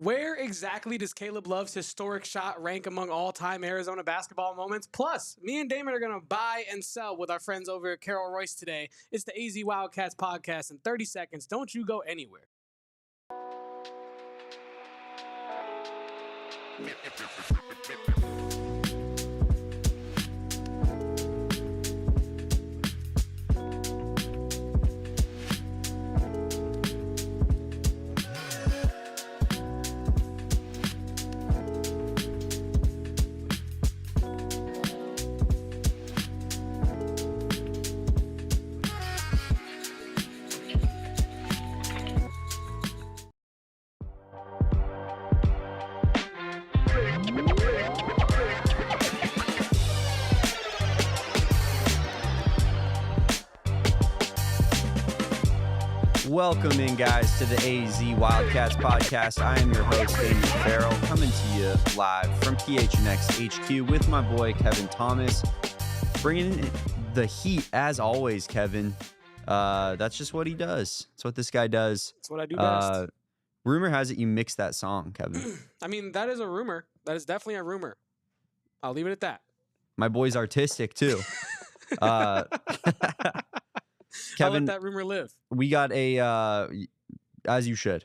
Where exactly does Caleb Love's historic shot rank among all-time Arizona basketball moments? Plus, me and Damon are going to buy and sell with our friends over at Fairall Royce today. It's the AZ Wildcats podcast in 30 seconds. Don't you go anywhere. Welcome in, guys, to the AZ Wildcats podcast. I am your host, Damon and Fairall, coming to you live from PHNX HQ with my boy, Kevin Thomas. Bringing in the heat, as always, Kevin. That's just what he does. That's what this guy does. That's what I do best. Rumor has it you mixed that song, Kevin. I mean, that is a rumor. That is definitely a rumor. I'll leave it at that. My boy's artistic, too. Kevin, I'll let that rumor live. We got as you should,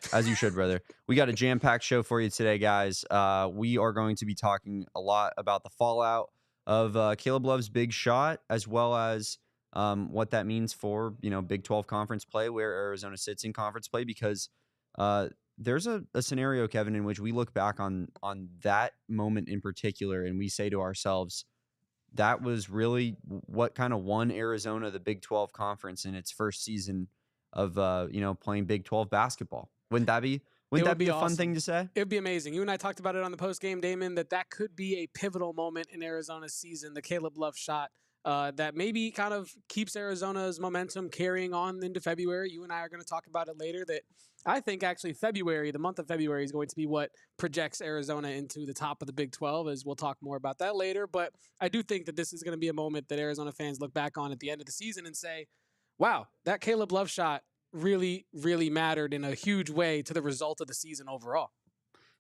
brother. We got a jam-packed show for you today, guys. We are going to be talking a lot about the fallout of Caleb Love's big shot, as well as what that means for, Big 12 conference play, where Arizona sits in conference play, because there's a scenario, Kevin, in which we look back on that moment in particular, and we say to ourselves, that was really what kind of won Arizona the Big 12 conference in its first season of playing Big 12 basketball. Wouldn't that be a fun thing to say? It would be amazing. You and I talked about it on the post game, Damon, that could be a pivotal moment in Arizona's season, the Caleb Love shot. That maybe kind of keeps Arizona's momentum carrying on into February. You and I are going to talk about it later. That I think actually February, the month of February, is going to be what projects Arizona into the top of the Big 12, as we'll talk more about that later. But I do think that this is going to be a moment that Arizona fans look back on at the end of the season and say, wow, that Caleb Love shot really, really mattered in a huge way to the result of the season overall.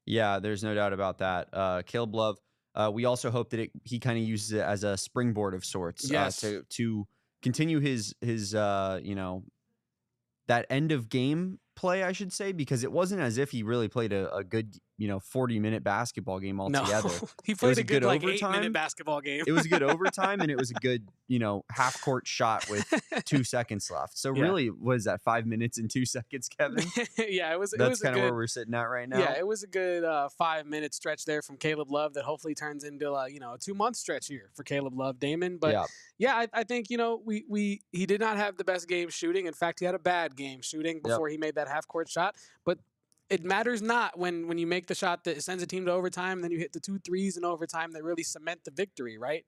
Yeah, there's no doubt about that. Caleb Love, we also hope that he kind of uses it as a springboard of sorts. Yes. To continue his that end of game play, I should say, because it wasn't as if he really played a good 40-minute basketball game altogether. No, he played a good 8-minute basketball game. It was a good overtime, and it was a good half court shot with 2 seconds left. So really, what is that, 5 minutes and 2 seconds, Kevin? Yeah, That's kind of where we're sitting at right now. Yeah, it was a good 5-minute stretch there from Caleb Love that hopefully turns into a 2-month stretch here for Caleb Love, Damon. But I think he did not have the best game shooting. In fact, he had a bad game shooting before he made that half court shot. But it matters not when you make the shot that sends a team to overtime, then you hit the 2 threes in overtime that really cement the victory, right?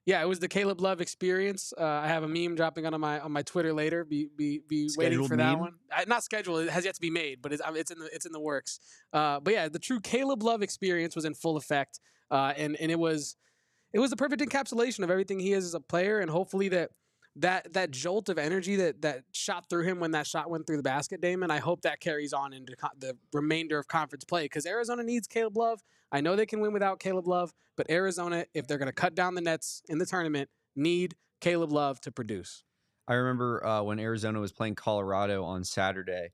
It was the Caleb Love experience. I have a meme dropping on my Twitter later. Be waiting for that one. Not scheduled. It has yet to be made, but it's in the works. The true Caleb Love experience was in full effect, and it was the perfect encapsulation of everything he is as a player, and hopefully that jolt of energy that shot through him when that shot went through the basket, Damon, I hope that carries on into the remainder of conference play, because Arizona needs Caleb Love. I know they can win without Caleb Love, but Arizona, if they're going to cut down the nets in the tournament, need Caleb Love to produce. I remember when Arizona was playing Colorado on Saturday,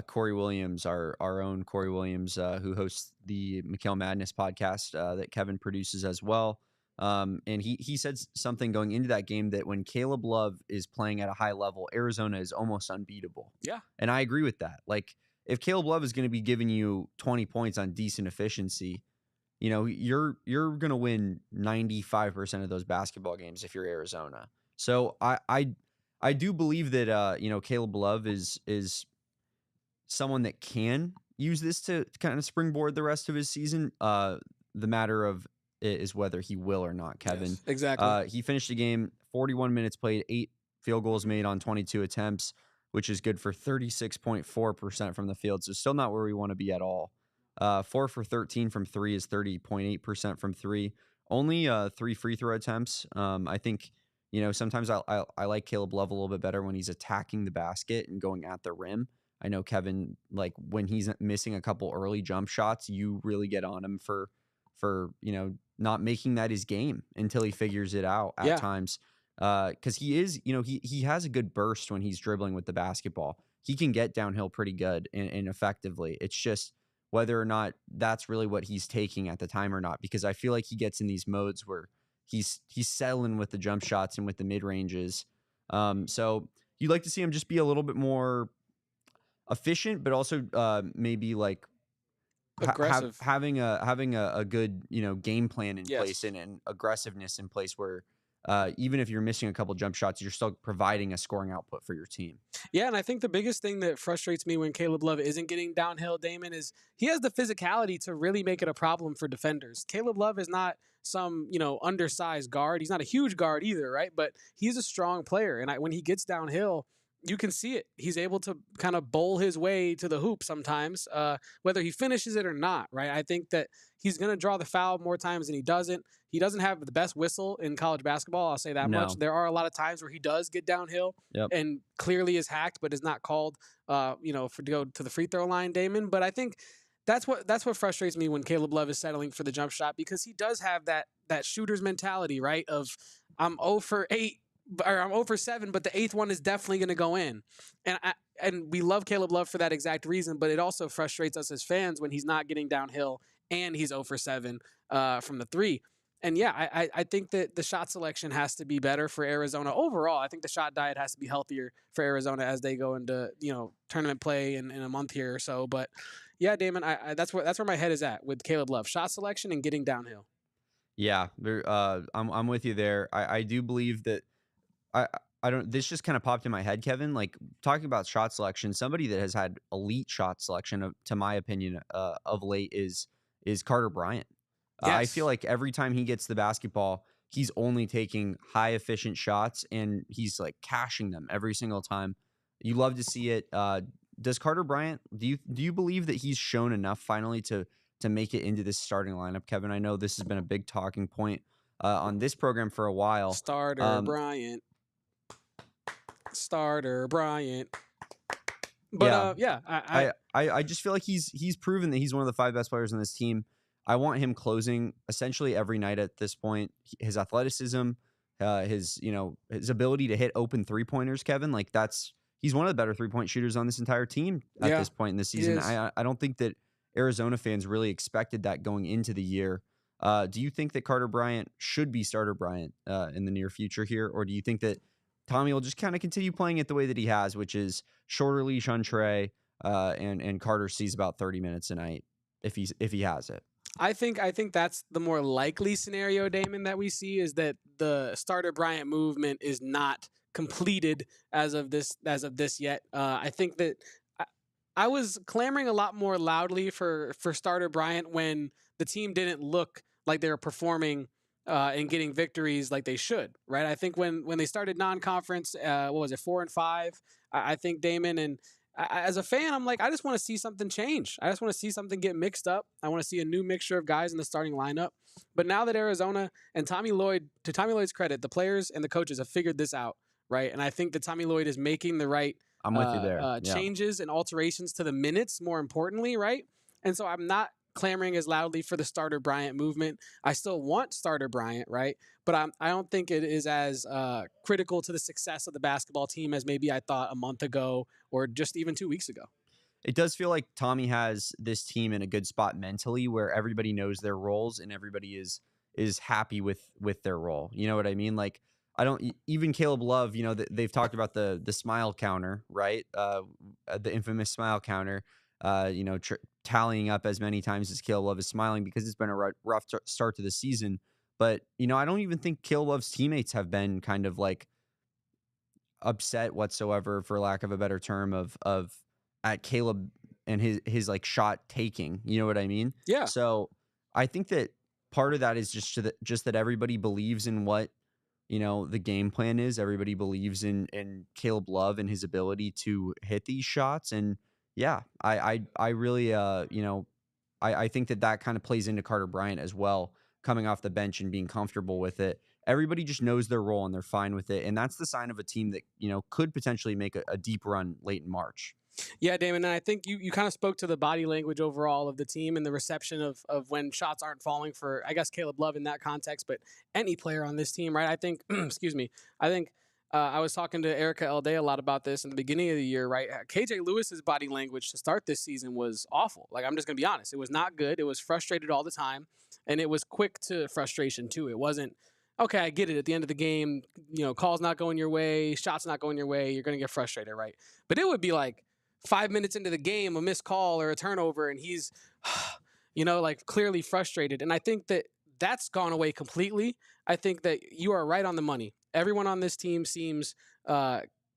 Corey Williams, our own Corey Williams, who hosts the McHale Madness podcast that Kevin produces as well. And he said something going into that game that when Caleb Love is playing at a high level, Arizona is almost unbeatable. Yeah. And I agree with that. Like, if Caleb Love is going to be giving you 20 points on decent efficiency, you're going to win 95% of those basketball games if you're Arizona. So I do believe that Caleb Love is someone that can use this to kind of springboard the rest of his season. The matter of is whether he will or not, Kevin. Yes, exactly. He finished the game, 41 minutes played, 8 field goals made on 22 attempts, which is good for 36.4% from the field. So still not where we want to be at all. 4 for 13 from 3 is 30.8% from 3. Only 3 free throw attempts. I think, sometimes I like Caleb Love a little bit better when he's attacking the basket and going at the rim. I know Kevin, like when he's missing a couple early jump shots, you really get on him for not making that his game until he figures it out at times. Because he is, he has a good burst when he's dribbling with the basketball. He can get downhill pretty good and effectively. It's just whether or not that's really what he's taking at the time or not. Because I feel like he gets in these modes where he's settling with the jump shots and with the mid ranges. So you'd like to see him just be a little bit more efficient, but also maybe like aggressive, having a good game plan in place and aggressiveness in place where even if you're missing a couple jump shots, you're still providing a scoring output for your team. Yeah, and I think the biggest thing that frustrates me when Caleb Love isn't getting downhill, Damon, is he has the physicality to really make it a problem for defenders. Caleb Love is not some, undersized guard. He's not a huge guard either, right? But he's a strong player, and when he gets downhill, you can see it. He's able to kind of bowl his way to the hoop sometimes, whether he finishes it or not, right? I think that he's going to draw the foul more times than he doesn't. He doesn't have the best whistle in college basketball, I'll say that much. There are a lot of times where he does get downhill and clearly is hacked, but is not called, to go to the free throw line, Damon. But I think that's what frustrates me when Caleb Love is settling for the jump shot, because he does have that shooter's mentality, right? Of I'm 0 for 8. Or I'm 0 for 7, but the 8th one is definitely going to go in. And we love Caleb Love for that exact reason, but it also frustrates us as fans when he's not getting downhill and he's 0 for 7 from the 3. And I think that the shot selection has to be better for Arizona overall. I think the shot diet has to be healthier for Arizona as they go into tournament play in a month here or so. But yeah, Damon, that's where my head is at with Caleb Love: shot selection and getting downhill. Yeah, I'm with you there. I do believe that. I don't. This just kind of popped in my head, Kevin. Like talking about shot selection, somebody that has had elite shot selection, to my opinion, of late is Carter Bryant. I feel like every time he gets the basketball, he's only taking high efficient shots and he's like cashing them every single time. You love to see it. Does Carter Bryant? Do you believe that he's shown enough finally to make it into this starting lineup, Kevin? I know this has been a big talking point on this program for a while. Starter Bryant. But I just feel like he's proven that he's one of the 5 best players on this team. I want him closing essentially every night at this point. His athleticism, his ability to hit open 3-pointers, Kevin, like he's one of the better 3-point shooters on this entire team at this point in the season. I don't think that Arizona fans really expected that going into the year. Do you think that Carter Bryant should be starter Bryant in the near future here, or do you think that Tommy will just kind of continue playing it the way that he has, which is shorter leash on Trey, and Carter sees about 30 minutes a night if he has it? I think that's the more likely scenario, Damon, that we see, is that the starter Bryant movement is not completed as of this yet. I think that I was clamoring a lot more loudly for starter Bryant when the team didn't look like they were performing and getting victories like they should, right? I think when they started non-conference, 4-5? I think, Damon, and as a fan, I'm like, I just want to see something change. I just want to see something get mixed up. I want to see a new mixture of guys in the starting lineup. But now that Arizona and Tommy Lloyd's credit, the players and the coaches have figured this out, right? And I think that Tommy Lloyd is making the right I'm with you there. changes and alterations to the minutes, more importantly, right? And so I'm not clamoring as loudly for the starter Bryant movement. I still want starter Bryant, right? But I don't think it is as critical to the success of the basketball team as maybe I thought a month ago or just even 2 weeks ago. It does feel like Tommy has this team in a good spot mentally where everybody knows their roles and everybody is happy with their role. You know what I mean? Like, even Caleb Love, they've talked about the smile counter, right? The infamous smile counter, tallying up as many times as Caleb Love is smiling because it's been a rough start to the season. But, I don't even think Caleb Love's teammates have been kind of like upset whatsoever, for lack of a better term, of at Caleb and his like shot taking. You know what I mean? Yeah. So I think that part of that is just that everybody believes in what, the game plan is. Everybody believes in Caleb Love and his ability to hit these shots. And yeah, I really, I think that kind of plays into Carter Bryant as well, coming off the bench and being comfortable with it. Everybody just knows their role and they're fine with it. And that's the sign of a team that, could potentially make a deep run late in March. Yeah, Damon, and I think you kind of spoke to the body language overall of the team and the reception of when shots aren't falling for, I guess, Caleb Love in that context, but any player on this team, right? I think, excuse me, I think I was talking to Erica Elday a lot about this in the beginning of the year, right? KJ Lewis's body language to start this season was awful. Like, I'm just going to be honest. It was not good. It was frustrated all the time, and it was quick to frustration, too. It wasn't, okay, I get it. At the end of the game, call's not going your way, shots not going your way, you're going to get frustrated, right? But it would be like 5 minutes into the game, a missed call or a turnover, and he's, like clearly frustrated. And I think that that's gone away completely. I think that you are right on the money. Everyone on this team seems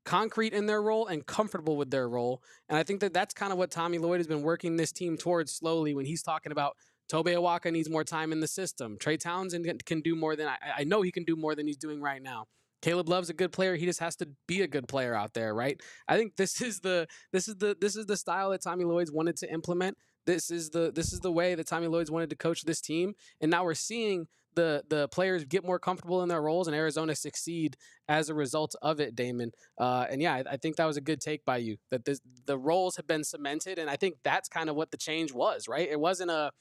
concrete in their role and comfortable with their role. And I think that that's kind of what Tommy Lloyd has been working this team towards slowly when he's talking about Tobe Awaka needs more time in the system. Trey Townsend can do more than I know he can do more than he's doing right now. Caleb Love's a good player. He just has to be a good player out there, right? I think this is the style that Tommy Lloyd's wanted to implement. This is the way that Tommy Lloyd's wanted to coach this team. And now we're seeing the players get more comfortable in their roles and Arizona succeed as a result of it, Damon. And yeah, I think that was a good take by you, that the roles have been cemented. And I think that's kind of what the change was, right? It wasn't a,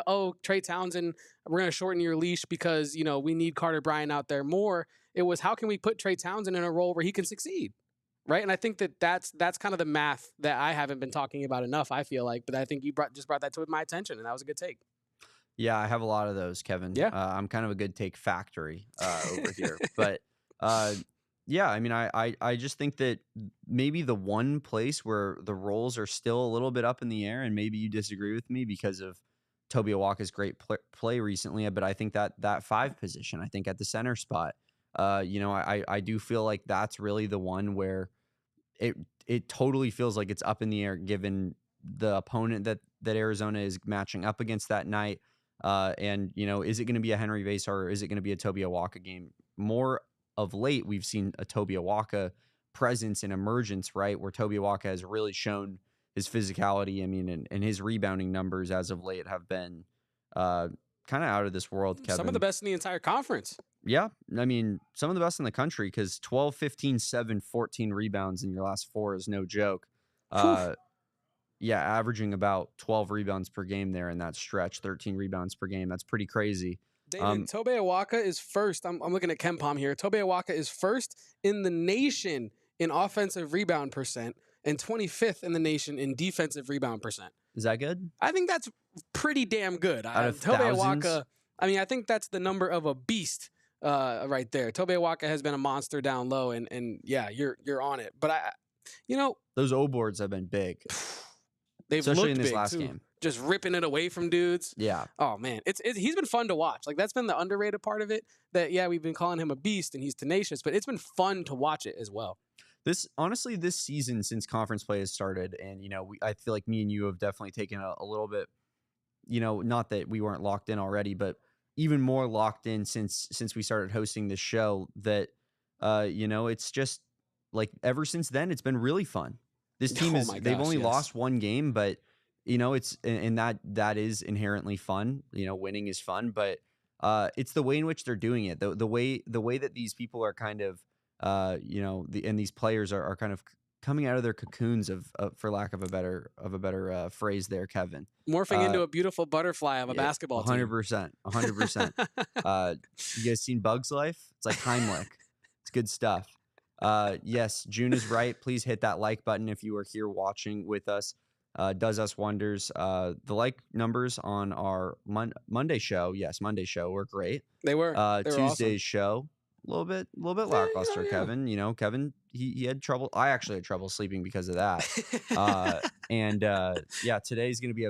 oh, Trey Townsend, we're going to shorten your leash because, we need Carter Bryant out there more. It was, how can we put Trey Townsend in a role where he can succeed? Right. And I think that's kind of the math that I haven't been talking about enough, I feel like. But I think you just brought that to my attention, and that was a good take. Yeah, I have a lot of those, Kevin. Yeah. I'm kind of a good take factory over here. But yeah, I mean, I just think that maybe the one place where the roles are still a little bit up in the air, and maybe you disagree with me because of Tobe Awaka's great play recently, but I think that 5 position, I think at the center spot, I do feel like that's really the one where it totally feels like it's up in the air given the opponent that Arizona is matching up against that night. And is it going to be a Henry Vase or is it going to be a Tobe Awaka game? More of late, we've seen a Tobe Awaka presence and emergence, right? Where Tobe Awaka has really shown his physicality. I mean, and his rebounding numbers as of late have been kind of out of this world, Kevin. Some of the best in the entire conference. Yeah, I mean, some of the best in the country because 12, 15, 7, 14 rebounds in your last 4 is no joke. Yeah, averaging about 12 rebounds per game there in that stretch, 13 rebounds per game. That's pretty crazy. David, Tobe Awaka is first. I'm looking at KenPom here. Tobe Awaka is first in the nation in offensive rebound percent and 25th in the nation in defensive rebound percent. Is that good? I think that's pretty damn good. Out of Tobe thousands? Awaka, I mean, I think that's the number of a beast right there. Tobe Awaka has been a monster down low, and yeah, you're on it. But those O boards have been big. They've especially looked in this big last too. game. Just ripping it away from dudes. Yeah. Oh man, he's been fun to watch. Like that's been the underrated part of it. That yeah, we've been calling him a beast and he's tenacious, but it's been fun to watch it as well. This season since conference play has started, and I feel like me and you have definitely taken a little bit. Not that we weren't locked in already, but even more locked in since we started hosting this show. That it's just like ever since then, it's been really fun. This team they've only lost one game, but it's and that is inherently fun. Winning is fun, but it's the way in which they're doing it. The way that these people are kind of and these players are kind of coming out of their cocoons of for lack of a better phrase there, Kevin. Morphing into a beautiful butterfly of a basketball team. 100%. You guys seen Bug's Life? It's like Heimlich. It's good stuff. Yes, June is right. Please hit that like button if you are here watching with us. Does us wonders. The like numbers on our Monday show, Monday show were great. They were. Tuesday's awesome. show, a little bit lackluster. Yeah. Kevin, Kevin, he had trouble. I actually had trouble sleeping because of that. Today's gonna be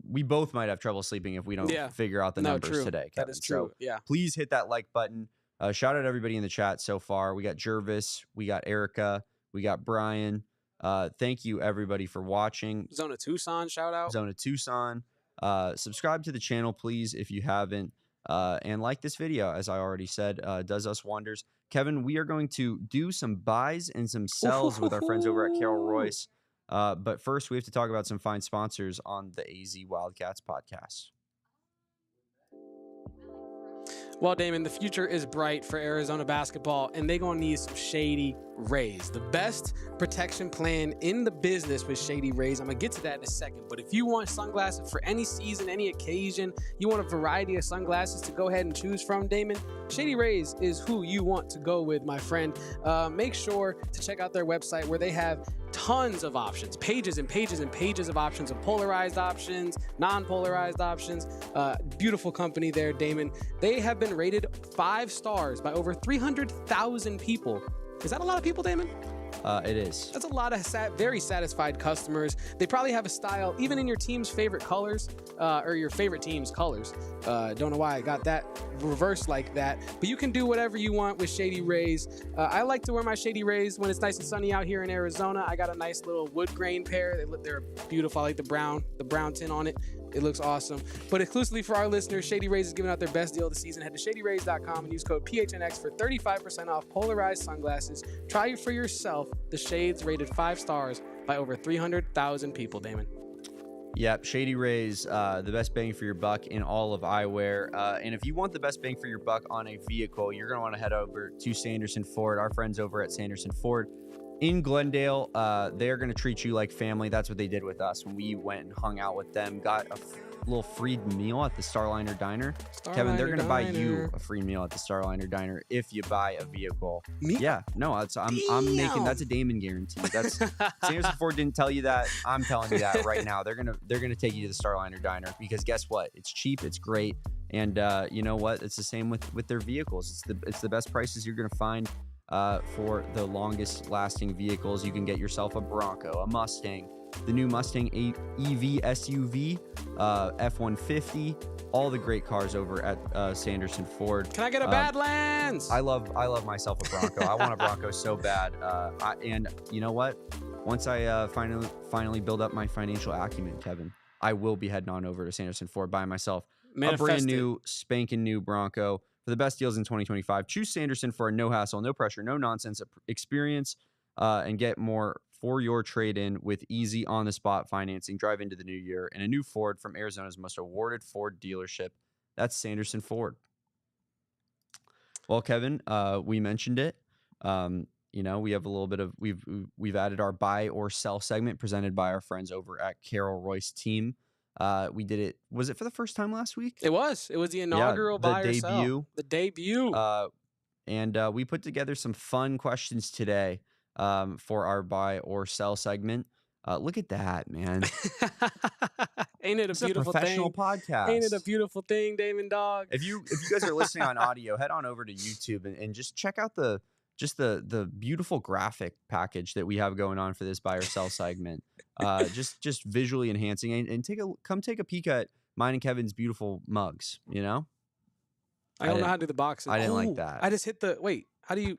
we both might have trouble sleeping if we don't figure out the numbers today, Kevin. That is true. So please hit that like button. Shout out everybody in the chat so far. We got Jervis, we got Erica, we got Brian. Thank you everybody for watching. Zona Tucson, shout out. Zona Tucson. Subscribe to the channel, please, if you haven't. And like this video, as I already said, does us wonders. Kevin, we are going to do some buys and some sells with our friends over at Carol Royce. But first, we have to talk about some fine sponsors on the AZ Wildcats podcast. Well, Damon, the future is bright for Arizona basketball, and they're going to need some Shady Rays. The best protection plan in the business with Shady Rays. I'm going to get to that in a second. But if you want sunglasses for any season, any occasion, you want a variety of sunglasses to go ahead and choose from, Damon, Shady Rays is who you want to go with, my friend. Make sure to check out their website where they have tons of options, pages and pages and pages of options, of polarized options, non-polarized options. Beautiful company there, Damon. They have been rated 5 stars by over 300,000 people. Is that a lot of people, Damon? It is. That's a lot of very satisfied customers. They probably have a style, even in your team's favorite colors, or your favorite team's colors. Don't know why I got that reversed like that, but you can do whatever you want with Shady Rays. I like to wear my Shady Rays when it's nice and sunny out here in Arizona. I got a nice little wood grain pair. They're beautiful. I like the brown tint on it. It looks awesome. But exclusively for our listeners, Shady Rays is giving out their best deal of the season. Head to shadyrays.com and use code PHNX for 35% off polarized sunglasses. Try for yourself the shades rated 5 stars by over 300,000 people, Damon. Yep, Shady Rays, the best bang for your buck in all of eyewear. And if you want the best bang for your buck on a vehicle, you're going to want to head over to Sanderson Ford. Our friends over at Sanderson Ford in Glendale, they're going to treat you like family. That's what they did with us when we went and hung out with them. Got a little free meal at the Starliner Diner. Kevin, they're going to buy you a free meal at the Starliner Diner if you buy a vehicle. Me? Yeah, no, I'm making, that's a Damon guarantee. That's Sanderson Ford didn't tell you that. I'm telling you that right now. They're gonna take you to the Starliner Diner because guess what? It's cheap, it's great, and you know what? It's the same with their vehicles. It's the best prices you're gonna find. For the longest lasting vehicles. You can get yourself a Bronco, a Mustang, the new Mustang EV SUV, F-150, all the great cars over at Sanderson Ford. Can I get a Badlands? I love myself a Bronco. I want a Bronco so bad. And you know what? Once I finally build up my financial acumen, Kevin, I will be heading on over to Sanderson Ford by myself. A brand new, spanking new Bronco. For the best deals in 2025, choose Sanderson for a no hassle, no pressure, no nonsense experience, and get more for your trade-in with easy on-the-spot financing. Drive into the new year in a new Ford from Arizona's most awarded Ford dealership. That's Sanderson Ford. Well, Kevin, we mentioned it. We have a little bit of we've added our buy or sell segment presented by our friends over at Carol Royce Team. We did it. Was it for the first time last week? It was the inaugural buy or sell. The debut. And we put together some fun questions today for our buy or sell segment. Look at that, man. Ain't it a beautiful professional podcast? Ain't it a beautiful thing, Damon Dog? If you guys are listening on audio, head on over to YouTube and just check out the beautiful graphic package that we have going on for this buy or sell segment. Just visually enhancing and come take a peek at mine and Kevin's beautiful mugs, you know? I don't know how to do the boxes. I didn't like that. I just hit how do you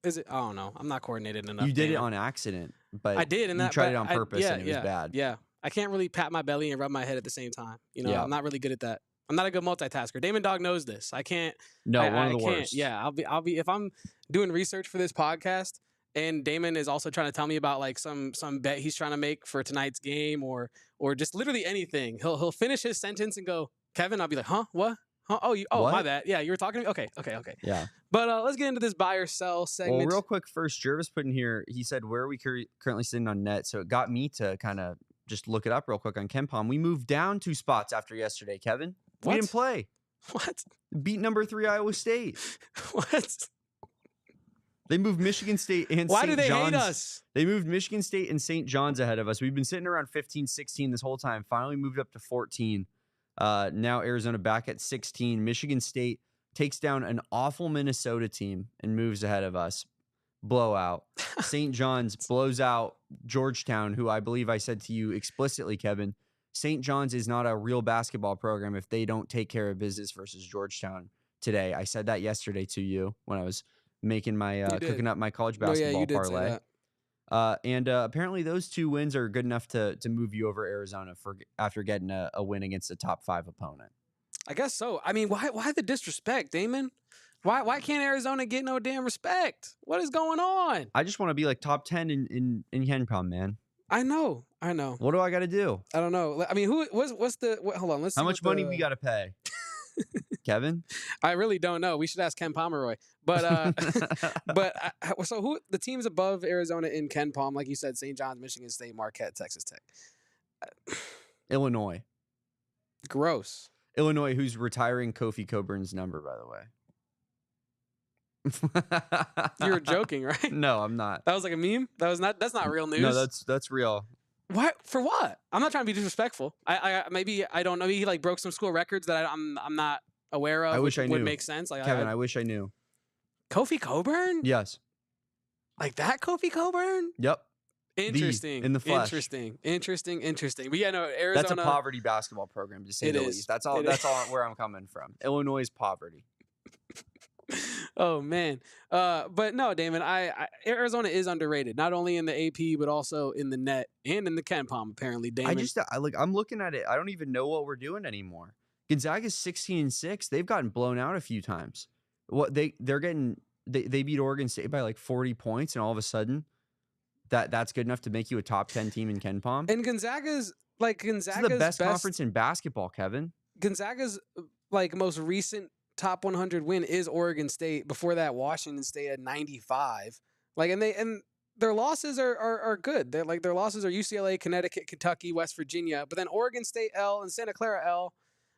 is it? I don't know. I'm not coordinated enough. You did it on accident, but I did, and you tried it on purpose and it was bad. Yeah. I can't really pat my belly and rub my head at the same time. You know, Yeah. I'm not really good at that. I'm not a good multitasker. Damon Dog knows this. I can't. No, one of the can't. worst. Yeah, I'll be if I'm doing research for this podcast and Damon is also trying to tell me about like some bet he's trying to make for tonight's game or just literally anything. He'll finish his sentence and go, Kevin, I'll be like, huh? What? Huh? Oh, my bad. Yeah, you were talking to me? Okay. Yeah. But let's get into this buy or sell segment. Well, real quick first, Jervis put in here, he said, where are we currently sitting on net? So it got me to kind of just look it up real quick on KenPom. We moved down 2 spots after yesterday, Kevin. What? We didn't play. What? Beat number 3 Iowa State. What? They moved Michigan State and Why St. do they John's. hate us? They moved Michigan State and St. John's ahead of us. We've been sitting around 15, 16 this whole time. Finally moved up to 14. Now Arizona back at 16. Michigan State takes down an awful Minnesota team and moves ahead of us. Blowout. St. John's blows out Georgetown, who I believe I said to you explicitly, Kevin, St. John's is not a real basketball program if they don't take care of business versus Georgetown today. I said that yesterday to you when I was making my cooking up my college basketball parlay. And apparently those 2 wins are good enough to move you over Arizona after getting a win against a top 5 opponent. I guess so. I mean, why the disrespect, Damon? Why can't Arizona get no damn respect? What is going on? I just want to be like top 10 in KenPom, man. I know. What do I got to do? I don't know. I mean, what's the hold on, let's see. How much money we got to pay? Kevin? I really don't know. We should ask Ken Pomeroy. But so who the teams above Arizona in Ken Palm, like you said, St. John's, Michigan State, Marquette, Texas Tech. Illinois. Gross. Illinois, who's retiring Kofi Coburn's number, by the way. You were joking, right? No, I'm not. That was like a meme? That's not real news. No, that's real. What? For what? I'm not trying to be disrespectful. Maybe I don't know. He like broke some school records that I'm not aware of. I wish I knew. Would make sense. Like Kevin, I wish I knew. Kofi Coburn? Yes. Like that Kofi Coburn? Yep. Interesting. In the flesh. Interesting. But yeah, no, Arizona. That's a poverty basketball program, to say the least. That's all where I'm coming from. Illinois is poverty. Oh man. But no, Damon, Arizona is underrated, not only in the AP but also in the net and in the Ken Palm, apparently, Damon. I'm looking at it. I don't even know what we're doing anymore. Gonzaga's 16-6. They've gotten blown out a few times. They beat Oregon State by like 40 points, and all of a sudden that's good enough to make you a top 10 team in Ken Palm. And Gonzaga's the best conference in basketball, Kevin. Gonzaga's like most recent top 100 win is Oregon State. Before that, Washington State at 95. Like, and their losses are good. Their losses are UCLA, Connecticut, Kentucky, West Virginia. But then Oregon State L and Santa Clara L.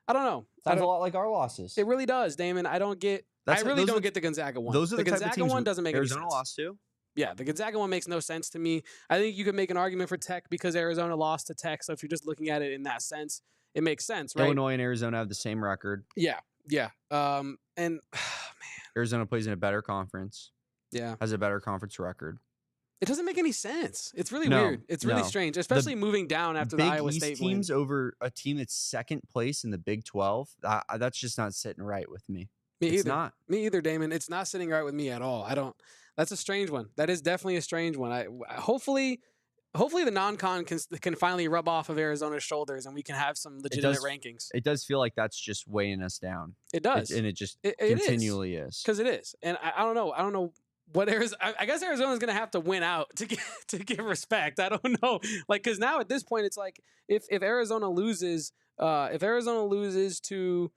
I don't know. Sounds a lot like our losses. It really does, Damon. I don't get. I really don't get the Gonzaga one. Those are the Gonzaga one doesn't make any sense. Arizona lost too. Yeah, the Gonzaga one makes no sense to me. I think you could make an argument for Tech because Arizona lost to Tech. So if you're just looking at it in that sense, it makes sense, right? Illinois and Arizona have the same record. Yeah. And man, Arizona plays in a better conference. Yeah, has a better conference record. It doesn't make any sense. It's really weird. It's really strange, especially moving down after the Iowa State win. Teams over a team that's second place in the Big 12. That's just not sitting right with me. It's not. Me either, Damon. It's not sitting right with me at all. That's a strange one. That is definitely a strange one. Hopefully the non-con can finally rub off of Arizona's shoulders and we can have some legitimate rankings. It does feel like that's just weighing us down. It does. And it just continually is. Because it is. And I don't know. I don't know what Arizona. I guess Arizona's going to have to win out to give respect. I don't know. Like, because now at this point, it's like if Arizona loses to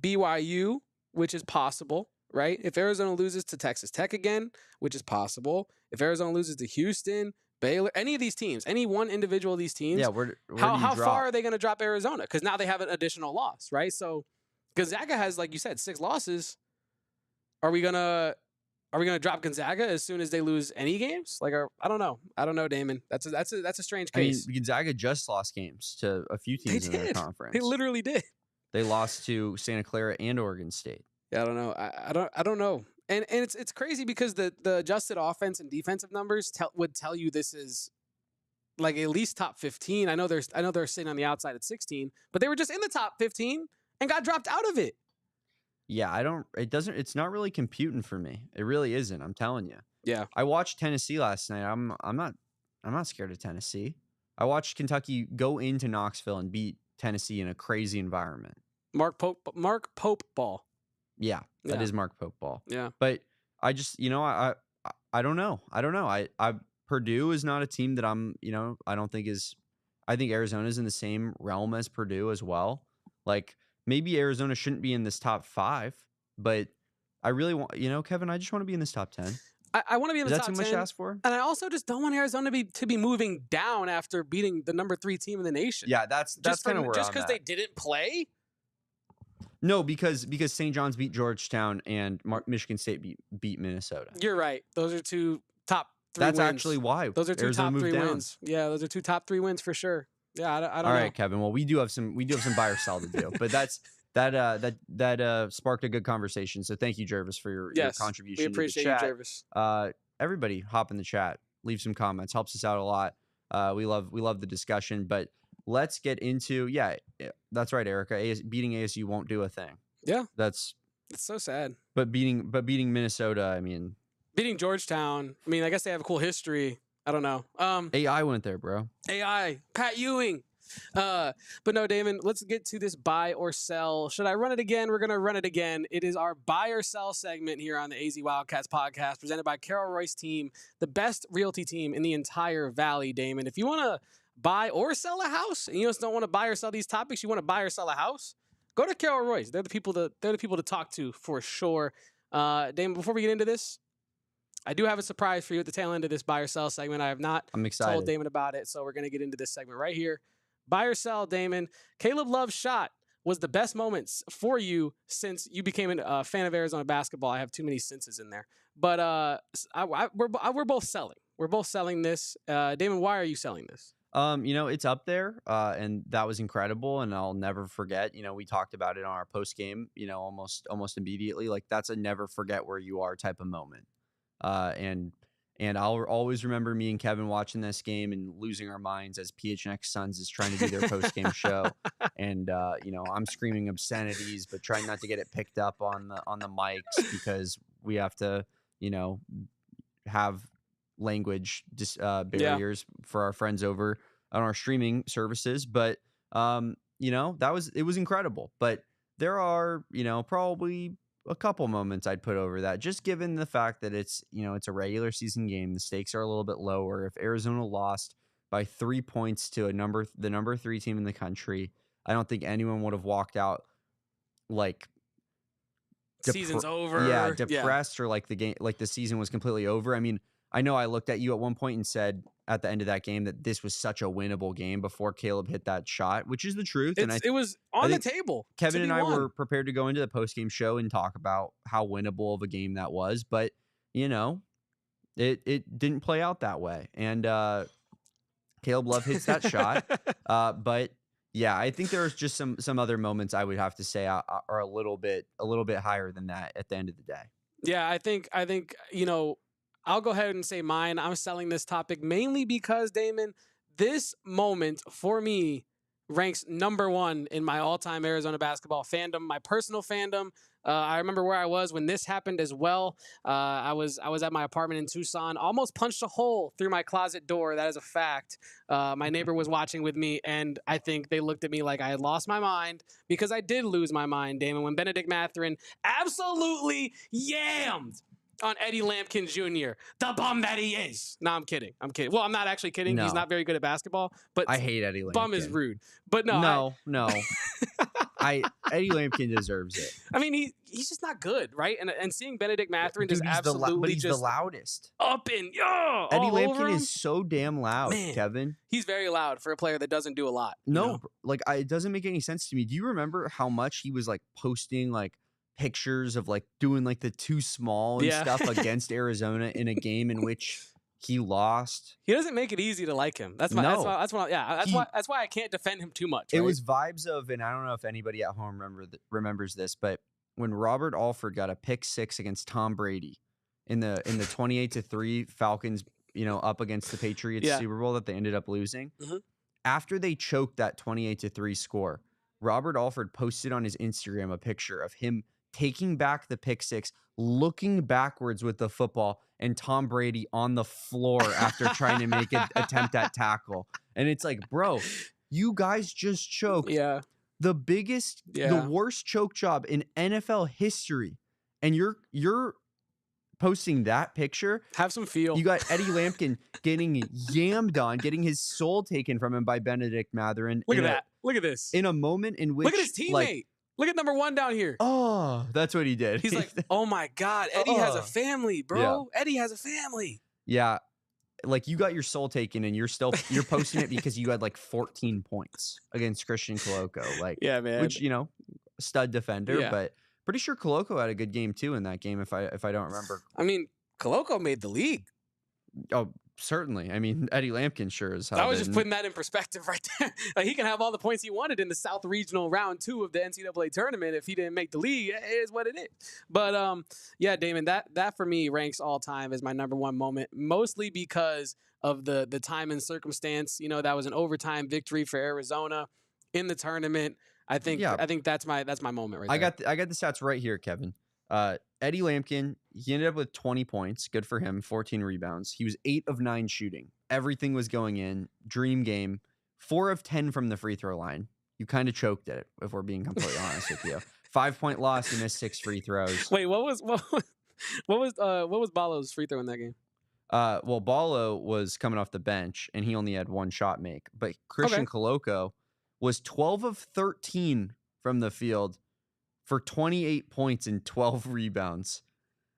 BYU, which is possible, right? If Arizona loses to Texas Tech again, which is possible. If Arizona loses to Houston, Baylor, any of these teams, any one individual of these teams, how far are they going to drop Arizona? Because now they have an additional loss, right? So Gonzaga has, like you said, 6 losses. Are we gonna drop Gonzaga as soon as they lose any games? Like, I don't know, Damon. That's a strange case. I mean, Gonzaga just lost games to a few teams in their conference. They literally did. They lost to Santa Clara and Oregon State. Yeah, I don't know. I don't know. And it's crazy because the adjusted offense and defensive numbers would tell you this is like at least top 15. I know they're sitting on the outside at 16, but they were just in the top 15 and got dropped out of it. Yeah, it's not really computing for me. It really isn't. I'm telling you. Yeah. I watched Tennessee last night. I'm not scared of Tennessee. I watched Kentucky go into Knoxville and beat Tennessee in a crazy environment. Mark Pope ball. Yeah, that is Mark Pope ball. Yeah. But I just, I don't know. Purdue is not a team that I think Arizona's in the same realm as Purdue as well. Like, maybe Arizona shouldn't be in this top 5, but I really want, Kevin, I just want to be in this top 10. I want to be in the top 10. Is that too much to ask for? And I also just don't want Arizona to be moving down after beating the number 3 team in the nation. Yeah, that's kind of where just because they didn't play. No, because St. John's beat Georgetown and Michigan State beat Minnesota. You're right. Those are 2 top 3 wins. That's actually why. Those are 2 Arizona top 3 down. wins. Yeah, those are 2 top 3 wins for sure. Yeah, I don't know. All right, Kevin. Well, we do have some buy or sell to do, but that sparked a good conversation. So thank you, Jervis, for your contribution. We appreciate you, Jervis. Everybody, hop in the chat, leave some comments, helps us out a lot. We love the discussion, but let's get into that's right, Erica. Beating ASU won't do a thing. Yeah, it's so sad. But beating Minnesota, I mean, beating Georgetown. I mean, I guess they have a cool history. I don't know. AI went there, bro. AI, Pat Ewing. But no, Damon, let's get to this buy or sell. Should I run it again? We're going to run it again. It is our buy or sell segment here on the AZ Wildcats podcast presented by Carol Royce Team, the best realty team in the entire Valley, Damon. If you want to buy or sell a house and you just don't want to buy or sell these topics, you want to buy or sell a house, go to Carroll Royce. They're the people to talk to for sure. Damon, before we get into this, I do have a surprise for you at the tail end of this buy or sell segment. I have not told Damon about it, so we're going to get into this segment right here. Buy or sell, Damon. Caleb Love's shot was the best moments for you since you became a fan of Arizona basketball. I have too many senses in there. But we're both selling. We're both selling this. Damon, why are you selling this? It's up there, and that was incredible, and I'll never forget. We talked about it on our post game. Almost immediately. Like, that's a never forget where you are type of moment. And I'll always remember me and Kevin watching this game and losing our minds as PHNX Suns is trying to do their post game show, and I'm screaming obscenities, but trying not to get it picked up on the mics because we have to have language barriers for our friends over on our streaming services. But it was incredible. But there are probably a couple moments I'd put over that, just given the fact that it's a regular season game. The stakes are a little bit lower. If Arizona lost by 3 points to the number 3 team in the country, I don't think anyone would have walked out like season's over. Yeah, depressed or like the game, like the season was completely over. I mean, I know I looked at you at one point and said at the end of that game that this was such a winnable game before Caleb hit that shot, which is the truth. It was on the table. Kevin and I were prepared to go into the post-game show and talk about how winnable of a game that was, but it didn't play out that way. And Caleb Love hits that shot. But yeah, I think there's just some other moments I would have to say are a little bit higher than that at the end of the day. Yeah, I think I'll go ahead and say mine. I'm selling this topic mainly because, Damon, this moment for me ranks number 1 in my all-time Arizona basketball fandom, my personal fandom. I remember where I was when this happened as well. I was at my apartment in Tucson, almost punched a hole through my closet door. That is a fact. My neighbor was watching with me, and I think they looked at me like I had lost my mind, because I did lose my mind, Damon, when Benedict Mathurin absolutely yammed on Eddie Lampkin Jr., the bum that he is. No, I'm kidding. Well, I'm not actually kidding. No. He's not very good at basketball, but I hate Eddie Lampkin. Bum is rude. But no. Eddie Lampkin deserves it. I mean, he's just not good, right? And seeing Benedict Mathurin just absolutely he's the loudest. Up and Eddie Lampkin is so damn loud, man. Kevin. He's very loud for a player that doesn't do a lot. No, it doesn't make any sense to me. Do you remember how much he was like posting like pictures of like doing like the too small and stuff against Arizona in a game in which he lost? He doesn't make it easy to like him. That's why I can't defend him too much. Right? It was vibes of, and I don't know if anybody at home remembers this, but when Robert Alford got a pick 6 against Tom Brady in the 28-3 Falcons, up against the Patriots Super Bowl that they ended up losing. Mm-hmm. After they choked that 28-3 score, Robert Alford posted on his Instagram a picture of him taking back the pick 6, looking backwards with the football, and Tom Brady on the floor after trying to make an attempt at tackle. And it's like, bro, you guys just choked the biggest, the worst choke job in NFL history. And you're posting that picture. Have some feel. You got Eddie Lampkin getting yammed on, getting his soul taken from him by Benedict Mathurin. Look at that. Look at this. In a moment in which... Look at his teammate. Look at number 1 down here. Oh, that's what he did. He's like, oh my God, Eddie has a family, bro. Yeah. Eddie has a family. Yeah. Like, you got your soul taken and you're posting it because you had like 14 points against Christian Coloco. Like, yeah, man. Which, stud defender, but pretty sure Coloco had a good game too in that game if I don't remember. I mean, Coloco made the league. Oh, certainly. I mean, Eddie Lampkin sure is. I was just putting that in perspective right there. Like, he can have all the points he wanted in the South Regional Round 2 of the NCAA tournament. If he didn't make the league, it is what it is. But yeah, Damon, that for me ranks all time as my number 1 moment, mostly because of the time and circumstance. That was an overtime victory for Arizona in the tournament. I think that's my moment right there. I got the stats right here, Kevin. Eddie Lampkin, he ended up with 20 points. Good for him. 14 rebounds. He was 8 of 9 shooting. Everything was going in. Dream game. 4 of 10 from the free throw line. You kind of choked at it, if we're being completely honest with you. 5-point loss. You missed 6 free throws. Wait, what was Ballo's free throw in that game? Well, Ballo was coming off the bench and he only had 1 shot make. But Christian Coloco was 12 of 13 from the field for 28 points and 12 rebounds.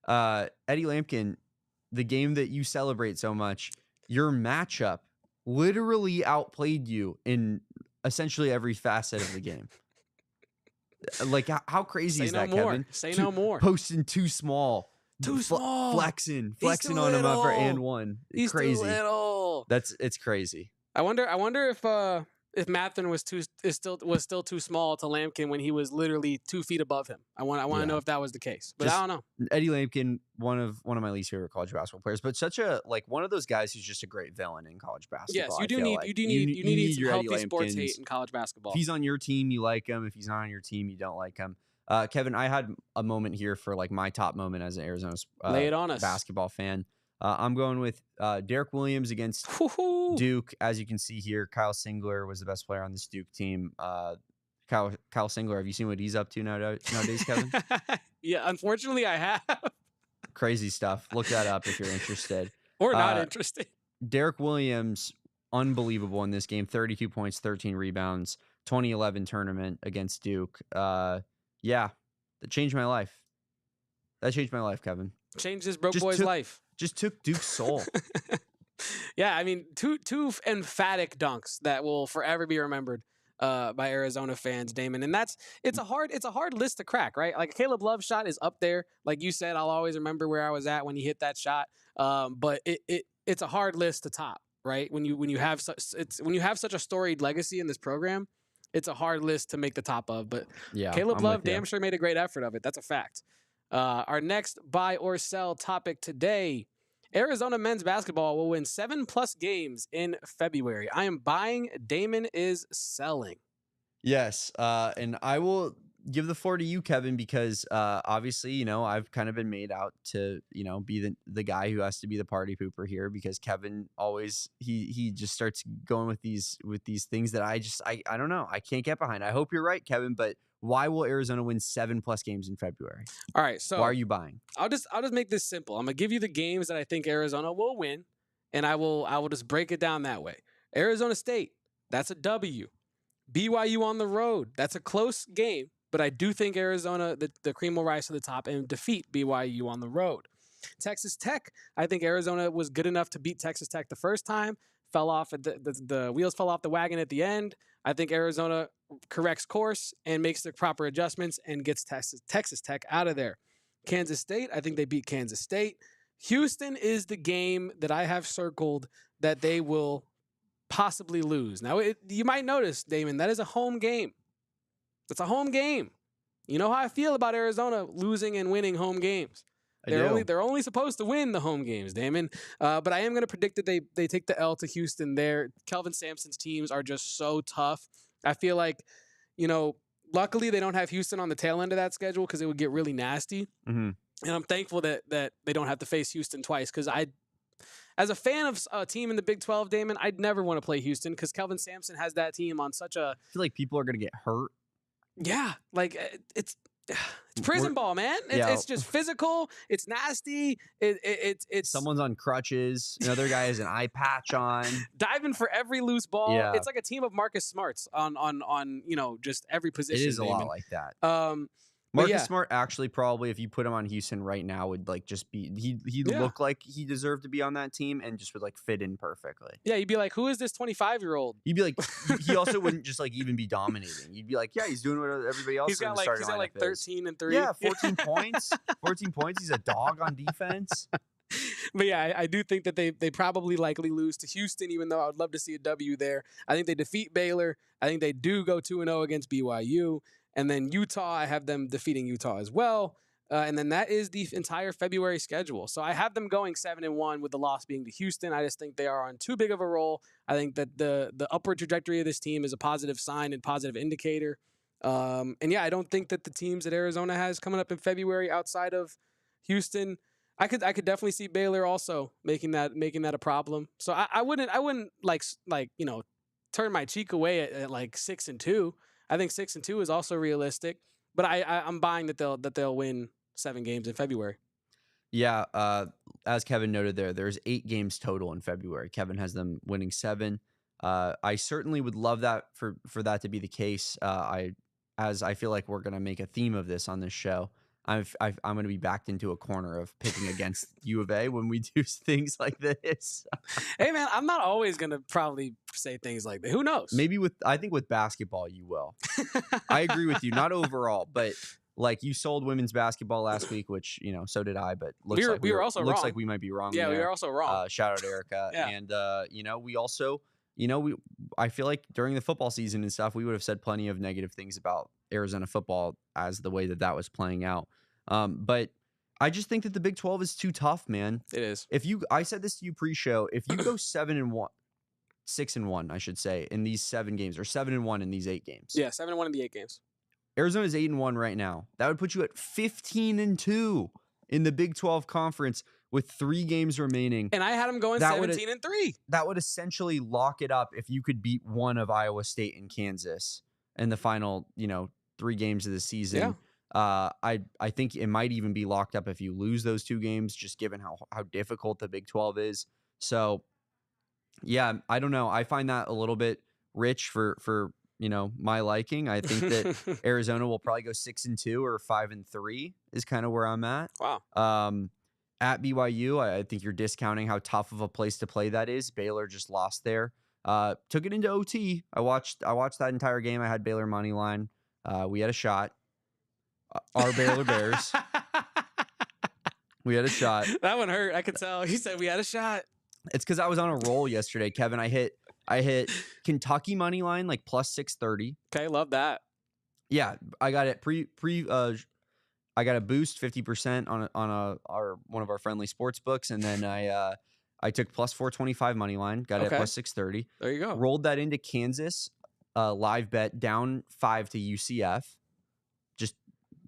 Eddie Lampkin, the game that you celebrate so much, your matchup literally outplayed you in essentially every facet of the game. Like, how crazy is that, Kevin? Say no more. Posting too small. Flexing on him up for and one. He's crazy. Too little. It's crazy. I wonder if Mathen was still too small to Lampkin when he was literally 2 feet above him. I want to know if that was the case, but I don't know. Eddie Lampkin, one of my least favorite college basketball players, but such a one of those guys who's just a great villain in college basketball. Yes, you need some healthy sports hate in college basketball. If he's on your team, you like him. If he's not on your team, you don't like him. Kevin, I had a moment here for my top moment as an Arizona Lay it on us. basketball fan. I'm going with Derek Williams against Duke. As you can see here, Kyle Singler was the best player on this Duke team. Kyle Singler, have you seen what he's up to nowadays, Kevin? Yeah, unfortunately, I have. Crazy stuff. Look that up if you're interested. Or not interested. Derek Williams, unbelievable in this game. 32 points, 13 rebounds, 2011 tournament against Duke. Yeah, that changed my life. That changed my life, Kevin. Changed this broke boy's life. Just took Duke's soul. Yeah, I mean, two emphatic dunks that will forever be remembered by Arizona fans, Damon. And it's a hard list to crack, right? Like, Caleb Love's shot is up there. Like you said, I'll always remember where I was at when he hit that shot. But it's a hard list to top, right? When you have such a storied legacy in this program, it's a hard list to make the top of. But yeah, Caleb Love damn sure made a great effort of it. That's a fact. Our next buy or sell topic today: Arizona men's basketball will win 7+ games in February. I am buying. Damon is selling. Yes, and I will give the floor to you, Kevin, because obviously, I've kind of been made out to, be the guy who has to be the party pooper here, because Kevin always he just starts going with these things that I don't know. I can't get behind. I hope you're right, Kevin, but why will Arizona win 7+ games in February? All right, so why are you buying? I'll just make this simple. I'm gonna give you the games that I think Arizona will win, and I will just break it down that way. Arizona State, that's a W. BYU on the road, that's a close game, but I do think Arizona, the cream will rise to the top and defeat BYU on the road. Texas Tech, I think Arizona was good enough to beat Texas Tech the first time, fell off at the wheels fell off the wagon at the end. I think Arizona corrects course and makes the proper adjustments and gets Texas Tech out of there. Kansas State, I think they beat Kansas State. Houston is the game that I have circled that they will possibly lose. Now, you might notice, Damon, that is a home game. It's a home game. You know how I feel about Arizona losing and winning home games. They're only supposed to win the home games, Damon. But I am going to predict that they take the L to Houston there. Kelvin Sampson's teams are just so tough. I feel like, luckily they don't have Houston on the tail end of that schedule because it would get really nasty. Mm-hmm. And I'm thankful that they don't have to face Houston twice, because as a fan of a team in the Big 12, Damon, I'd never want to play Houston because Kelvin Sampson has that team on such a... I feel like people are going to get hurt. Yeah, like it's prison ball, man. It's just physical. It's nasty. It's someone's on crutches. Another guy has an eye patch on, diving for every loose ball. Yeah. It's like a team of Marcus Smarts on just every position. It is a lot like that. Marcus Smart actually probably, if you put him on Houston right now, would just be he'd look like he deserved to be on that team and just would fit in perfectly. Yeah, you'd be like, who is this 25-year-old? You'd be like, he also wouldn't just even be dominating. You'd be like, yeah, he's doing what everybody else. He's got 13 and 3. Yeah, 14 points. 14 points. He's a dog on defense. But yeah, I do think that they probably likely lose to Houston, even though I would love to see a W there. I think they defeat Baylor. I think they do go 2-0 against BYU. And then Utah, I have them defeating Utah as well. And then that is the entire February schedule. So I have them going 7-1 with the loss being to Houston. I just think they are on too big of a roll. I think that the upward trajectory of this team is a positive sign and positive indicator. And yeah, I don't think that the teams that Arizona has coming up in February outside of Houston, I could definitely see Baylor also making that a problem. So I wouldn't turn my cheek away at 6-2. I think 6-2 is also realistic, but I'm buying that they'll win 7 games in February. Yeah, as Kevin noted there's 8 games total in February. Kevin has them winning 7. I certainly would love that for that to be the case. I as I feel like we're going to make a theme of this on this show, I'm going to be backed into a corner of picking against U of A when we do things like this. Hey, man, I'm not always going to probably say things like that. Who knows? Maybe I think with basketball, you will. I agree with you. Not overall, but like you sold women's basketball last week, which, so did I, but looks like we were also wrong. Like we might be wrong. Yeah, there. we were also wrong. Shout out Erica. Yeah. And, we also, I feel like during the football season and stuff, we would have said plenty of negative things about Arizona football as the way that was playing out. But I just think that the Big 12 is too tough, man. It is. I said this to you pre-show, if you go 6-1, I should say, in these 7 games, or 7-1 in these 8 games. Yeah, 7-1 in the 8 games. Arizona's 8-1 right now. That would put you at 15-2 in the Big 12 conference with 3 games remaining. And I had them going 17-3. That would essentially lock it up if you could beat one of Iowa State and Kansas in the final, 3 games of the season. Yeah. I think it might even be locked up if you lose those 2 games, just given how difficult the Big 12 is. So, yeah, I don't know. I find that a little bit rich for my liking. I think that Arizona will probably go 6-2 or 5-3 is kind of where I'm at. Wow. At BYU, I think you're discounting how tough of a place to play that is. Baylor just lost there. Took it into OT. I watched that entire game. I had Baylor money line. We had a shot. Our Baylor Bears. We had a shot. That one hurt. I could tell. He said we had a shot. It's because I was on a roll yesterday, Kevin. I hit Kentucky money line like plus 630. Okay, love that. Yeah, I got it I got a boost 50% on one of our friendly sports books, and then I took plus 425 money line, got it at plus 630. There you go. Rolled that into Kansas, live bet down 5 to UCF. Just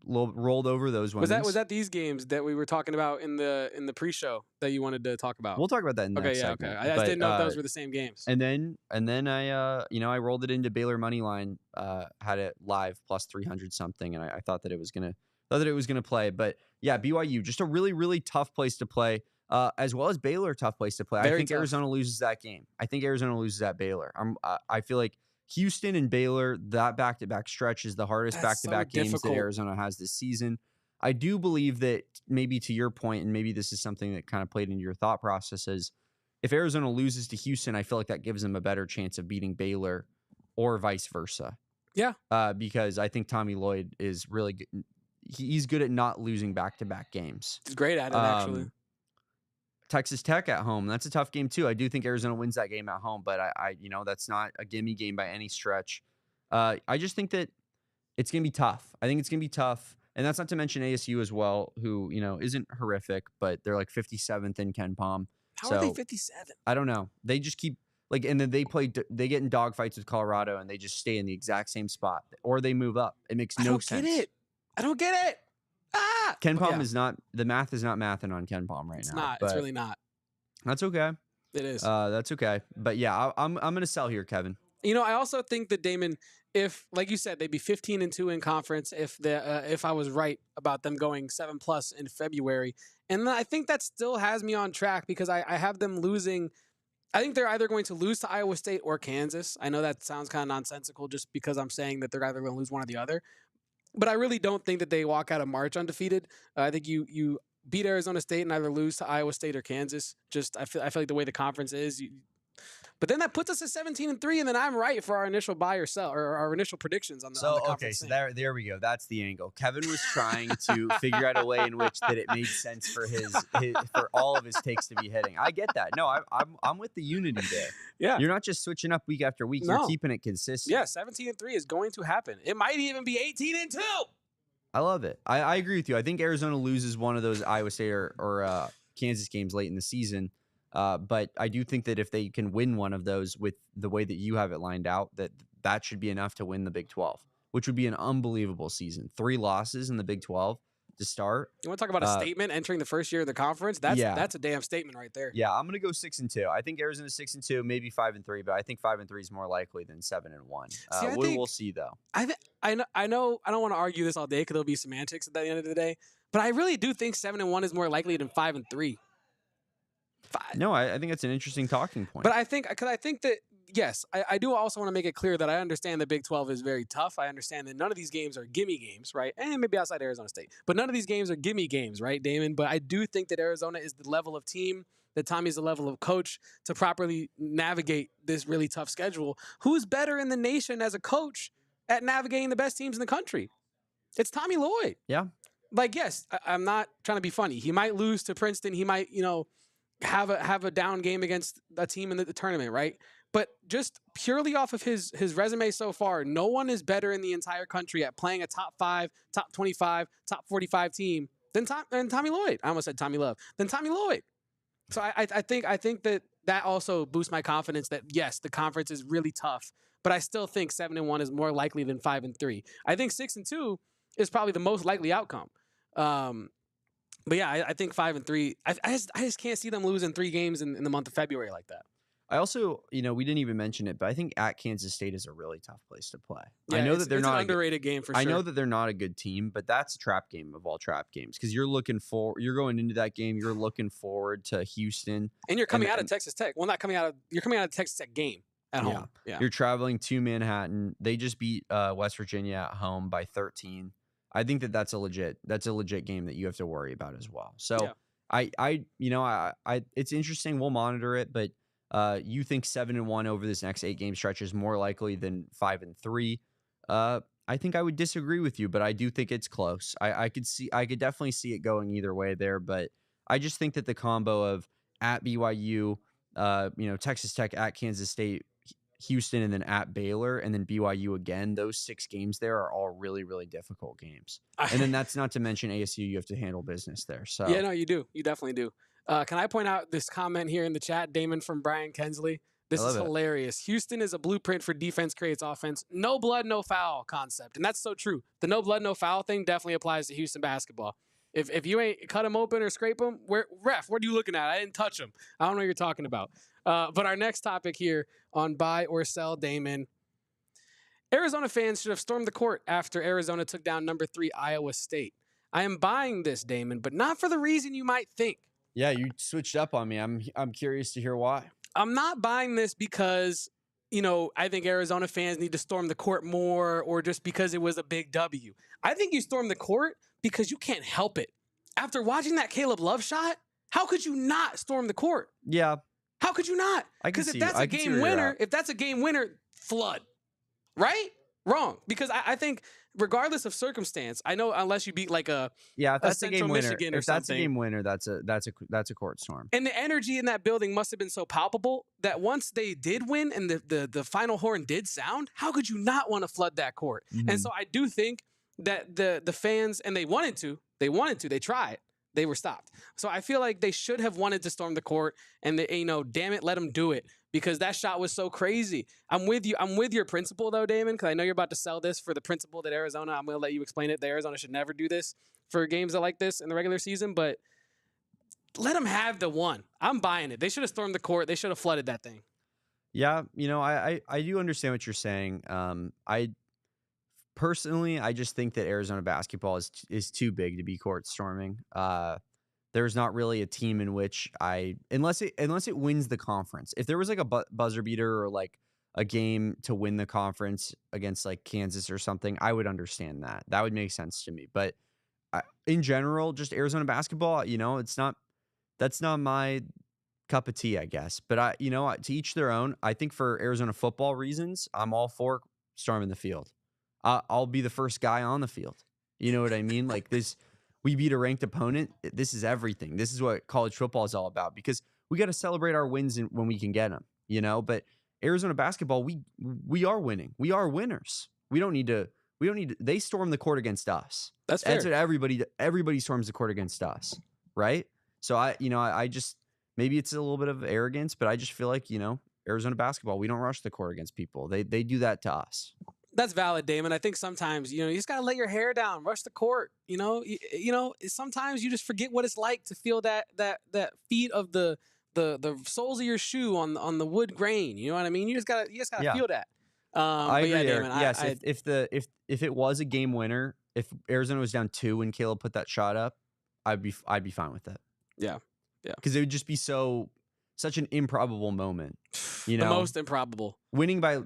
rolled over those ones. Was that these games that we were talking about in the pre-show that you wanted to talk about? We'll talk about that in the next segment. Okay. I just didn't know if those were the same games. And then I rolled it into Baylor money line, had it live plus 300 something, and I thought that it was gonna play. But yeah, BYU just a really, really tough place to play, as well as Baylor, tough place to play. I think Arizona loses that game. I think Arizona loses at Baylor. I feel like Houston and Baylor, that back-to-back stretch is the hardest back-to-back games that Arizona has this season. I do believe that, maybe to your point, and maybe this is something that kind of played into your thought processes, if Arizona loses to Houston, I feel like that gives them a better chance of beating Baylor, or vice versa. Yeah. Because I think Tommy Lloyd is really good. He's good at not losing back-to-back games. He's great at it, actually. Texas Tech at home. That's a tough game too. I do think Arizona wins that game at home, but I that's not a gimme game by any stretch. I just think that it's going to be tough. I think it's going to be tough. And that's not to mention ASU as well, who, isn't horrific, but they're like 57th in KenPom. How are they 57? I don't know. They just keep and then they get in dogfights with Colorado and they just stay in the exact same spot, or they move up. It makes no sense. I don't get it. KenPom is not, the math is not mathing on KenPom right now. It's not. It's really not. That's okay. It is. That's okay. But yeah, I'm going to sell here, Kevin. I also think that Damon, if, like you said, they'd be 15-2 in conference if I was right about them going 7+ in February. And I think that still has me on track because I have them losing. I think they're either going to lose to Iowa State or Kansas. I know that sounds kind of nonsensical just because I'm saying that they're either going to lose one or the other. But I really don't think that they walk out of March undefeated. I think you beat Arizona State and either lose to Iowa State or Kansas. Just I feel like the way the conference is. But then that puts us at 17-3, and then I'm right for our initial buy or sell, or our initial predictions on the conference. So there we go. That's the angle. Kevin was trying to figure out a way in which that it made sense for for all of his takes to be hitting. I get that. No, I'm with the unity there. Yeah, you're not just switching up week after week. No. You're keeping it consistent. Yeah, 17-3 is going to happen. It might even be 18-2. I love it. I agree with you. I think Arizona loses one of those Iowa State or Kansas games late in the season. But I do think that if they can win one of those with the way that you have it lined out, that should be enough to win the Big 12, which would be an unbelievable season. 3 losses in the Big 12 to start. You want to talk about a statement entering the first year of the conference? That's a damn statement right there. Yeah, I'm going to go 6-2. I think Arizona's 6-2, maybe 5-3, but I think 5-3 is more likely than 7-1. We'll see though. I know I don't want to argue this all day because there'll be semantics at the end of the day, but I really do think 7-1 is more likely than 5-3. No, I think that's an interesting talking point. But I think that yes, I do also want to make it clear that I understand the Big 12 is very tough. I understand that none of these games are gimme games, right? And maybe outside Arizona State, but none of these games are gimme games, right, Damon? But I do think that Arizona is the level of team, that Tommy's the level of coach to properly navigate this really tough schedule. Who's better in the nation as a coach at navigating the best teams in the country? It's Tommy Lloyd. Yeah. Like, yes, I'm not trying to be funny. He might lose to Princeton. He might, have a down game against a team in the tournament, right? But just purely off of his resume so far, no one is better in the entire country at playing a top 5, top 25, top 45 team than Tommy Lloyd. I almost said Tommy Love. Than Tommy Lloyd. So I think that also boosts my confidence that, yes, the conference is really tough, but I still think 7-1 is more likely than 5-3. I think 6-2 is probably the most likely outcome. But yeah, I think 5-3. I just can't see them losing 3 games in the month of February like that. I also, we didn't even mention it, but I think at Kansas State is a really tough place to play. Yeah, I know that they're not an underrated game for sure. I know that they're not a good team, but that's a trap game of all trap games because you're going into that game, you're looking forward to Houston, and you're coming out of Texas Tech. Well, you're coming out of Texas Tech game at home. Yeah, you're traveling to Manhattan. They just beat West Virginia at home by 13. I think that's a legit game that you have to worry about as well. So yeah. It's interesting. We'll monitor it, but you think 7-1 over this next 8 game stretch is more likely than 5-3. I think I would disagree with you, but I do think it's close. I could definitely see it going either way there, but I just think that the combo of at BYU, Texas Tech, at Kansas State, Houston, and then at Baylor, and then BYU again, those 6 games there are all really, really difficult games. And then that's not to mention ASU, you have to handle business there. So yeah, no, you do. You definitely do. Can I point out this comment here in the chat, Damon, from Brian Kensley? This is hilarious. Houston is a blueprint for defense creates offense. No blood, no foul concept. And that's so true. The no blood, no foul thing definitely applies to Houston basketball. If you ain't cut them open or scrape them, what are you looking at? I didn't touch them. I don't know what you're talking about. But our next topic here on buy or sell Damon. Arizona fans should have stormed the court after Arizona took down number 3 Iowa State. I am buying this, Damon, but not for the reason you might think. Yeah, you switched up on me. I'm curious to hear why. I'm not buying this because, I think Arizona fans need to storm the court more or just because it was a big W. I think you storm the court because you can't help it. After watching that Caleb Love shot, how could you not storm the court? Yeah. How could you not? Because if that's a game winner, flood. Right? Wrong. Because I think regardless of circumstance, I know unless you beat like if that's a game winner, Michigan or if that's a game winner, that's a court storm. And the energy in that building must have been so palpable that once they did win and the final horn did sound, how could you not want to flood that court? Mm-hmm. And so I do think that the fans, and they tried. They were stopped. So I feel like they should have wanted to storm the court, and damn it, let them do it, because that shot was so crazy. I'm with you. I'm with your principle though, Damon, because I know you're about to sell this for the principle that Arizona. I'm going to let you explain it. That Arizona should never do this for games like this in the regular season, but let them have the one. I'm buying it. They should have stormed the court. They should have flooded that thing. Yeah, I do understand what you're saying. Personally, I just think that Arizona basketball is too big to be court storming. There's not really a team in which unless it wins the conference. If there was like a buzzer beater or like a game to win the conference against like Kansas or something, I would understand that. That would make sense to me. But in general, just Arizona basketball, that's not my cup of tea, I guess. But to each their own. I think for Arizona football reasons, I'm all for storming the field. I'll be the first guy on the field. You know what I mean? Like this, we beat a ranked opponent. This is everything. This is what college football is all about, because we got to celebrate our wins when we can get them, but Arizona basketball, we are winning. We are winners. We don't need to, they storm the court against us. That's fair. That's what everybody storms the court against us. Right. So I just, maybe it's a little bit of arrogance, but I just feel like, Arizona basketball, we don't rush the court against people. They do that to us. That's valid, Damon. I think sometimes, you just got to let your hair down, rush the court. Sometimes you just forget what it's like to feel that feet of the soles of your shoe on the wood grain. You know what I mean? You just gotta feel that. I agree, Damon, yes. If it was a game winner, if Arizona was down 2 and Caleb put that shot up, I'd be fine with that. Yeah. Because it would just be such an improbable moment. You the know, most improbable. Winning by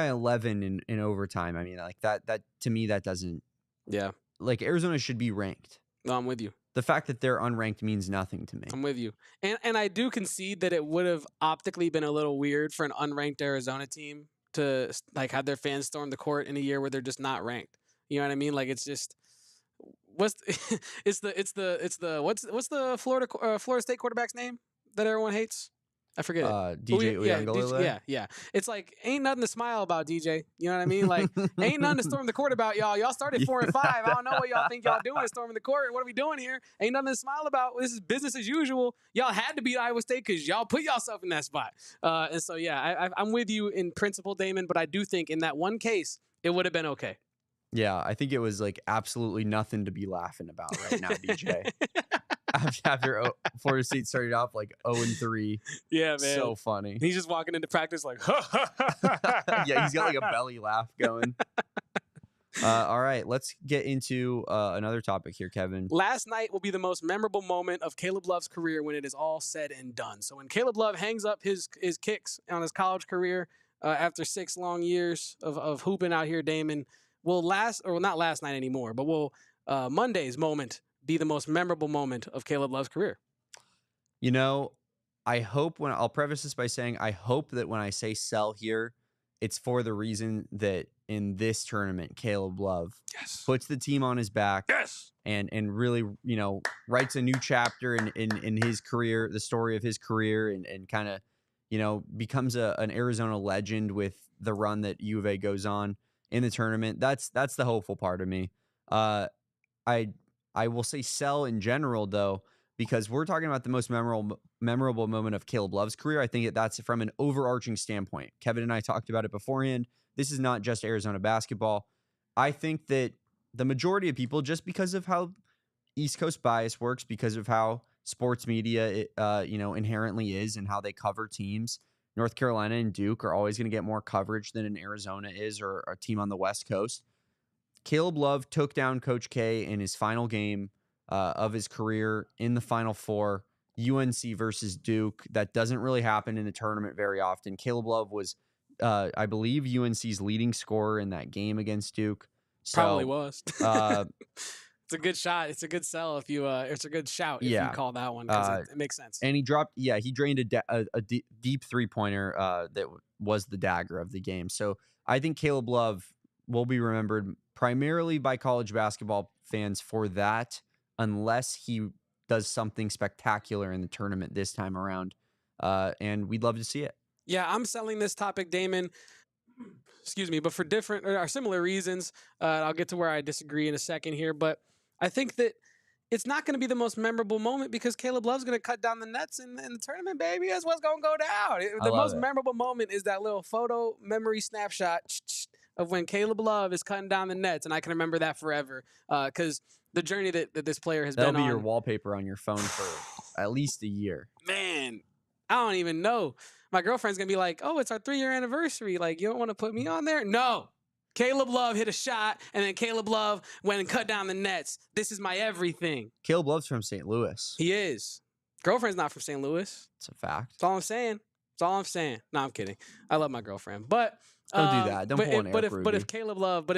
11 in overtime. I mean, like that to me, that doesn't. Yeah. Like Arizona should be ranked. No, I'm with you. The fact that they're unranked means nothing to me. I'm with you. And I do concede that it would have optically been a little weird for an unranked Arizona team to like have their fans storm the court in a year where they're just not ranked. You know what I mean? Like it's just what's it's the what's the Florida State quarterback's name that everyone hates? I forget it. DJ Uiagalelei? Yeah. It's like ain't nothing to smile about, DJ. You know what I mean? Like ain't nothing to storm the court about, y'all. Y'all started 4-5. I don't know what y'all think y'all doing storming the court. What are we doing here? Ain't nothing to smile about. This is business as usual. Y'all had to beat Iowa State because y'all put yourself in that spot. And so yeah, I'm with you in principle, Damon. But I do think in that one case it would have been okay. Yeah, I think it was like absolutely nothing to be laughing about right now, DJ. After Florida State started off like 0-3. Yeah, man. So funny. He's just walking into practice like, yeah, he's got like a belly laugh going. All right, let's get into another topic here, Kevin. Last night will be the most memorable moment of Caleb Love's career when it is all said and done. So when Caleb Love hangs up his kicks on his college career after 6 long years of hooping out here, Damon, will not last night anymore, but will Monday's moment be the most memorable moment of Caleb Love's career? You know, I'll preface this by saying I hope that when I say sell here, it's for the reason that in this tournament, Caleb Love puts the team on his back and really, you know, writes a new chapter in his career, the story of his career, and kind of, you know, becomes an Arizona legend with the run that U of A goes on in the tournament. That's the hopeful part of me. I will say sell in general, though, because we're talking about the most memorable moment of Caleb Love's career. I think that's from an overarching standpoint. Kevin and I talked about it beforehand. This is not just Arizona basketball. I think that the majority of people, just because of how East Coast bias works, because of how sports media, inherently is and how they cover teams, North Carolina and Duke are always going to get more coverage than an Arizona is or a team on the West Coast. Caleb Love took down Coach K in his final game of his career in the Final Four, UNC versus Duke. That doesn't really happen in a tournament very often. Caleb Love was, I believe, UNC's leading scorer in that game against Duke. So, probably was. It's a good shot. It's a good sell if you. It's a good shout if you call that one because it makes sense. And he dropped. Yeah, he drained a deep 3-pointer that was the dagger of the game. So I think Caleb Love will be remembered primarily by college basketball fans for that, unless he does something spectacular in the tournament this time around. And we'd love to see it. Yeah, I'm selling this topic, Damon. Excuse me, but for different or similar reasons. I'll get to where I disagree in a second here, but I think that it's not going to be the most memorable moment because Caleb Love's going to cut down the nets in the tournament, baby. That's what's going to go down. The most memorable moment is that little photo memory snapshot of when Caleb Love is cutting down the nets, and I can remember that forever because the journey that this player has been on. That'll be your wallpaper on your phone for at least a year. Man, I don't even know. My girlfriend's going to be like, oh, it's our 3-year anniversary. Like, you don't want to put me on there? No. Caleb Love hit a shot, and then Caleb Love went and cut down the nets. This is my everything. Caleb Love's from St. Louis. He is. Girlfriend's not from St. Louis. It's a fact. That's all I'm saying. That's all I'm saying. No, I'm kidding. I love my girlfriend. But don't do that. Don't pull an Eric Ruby. But if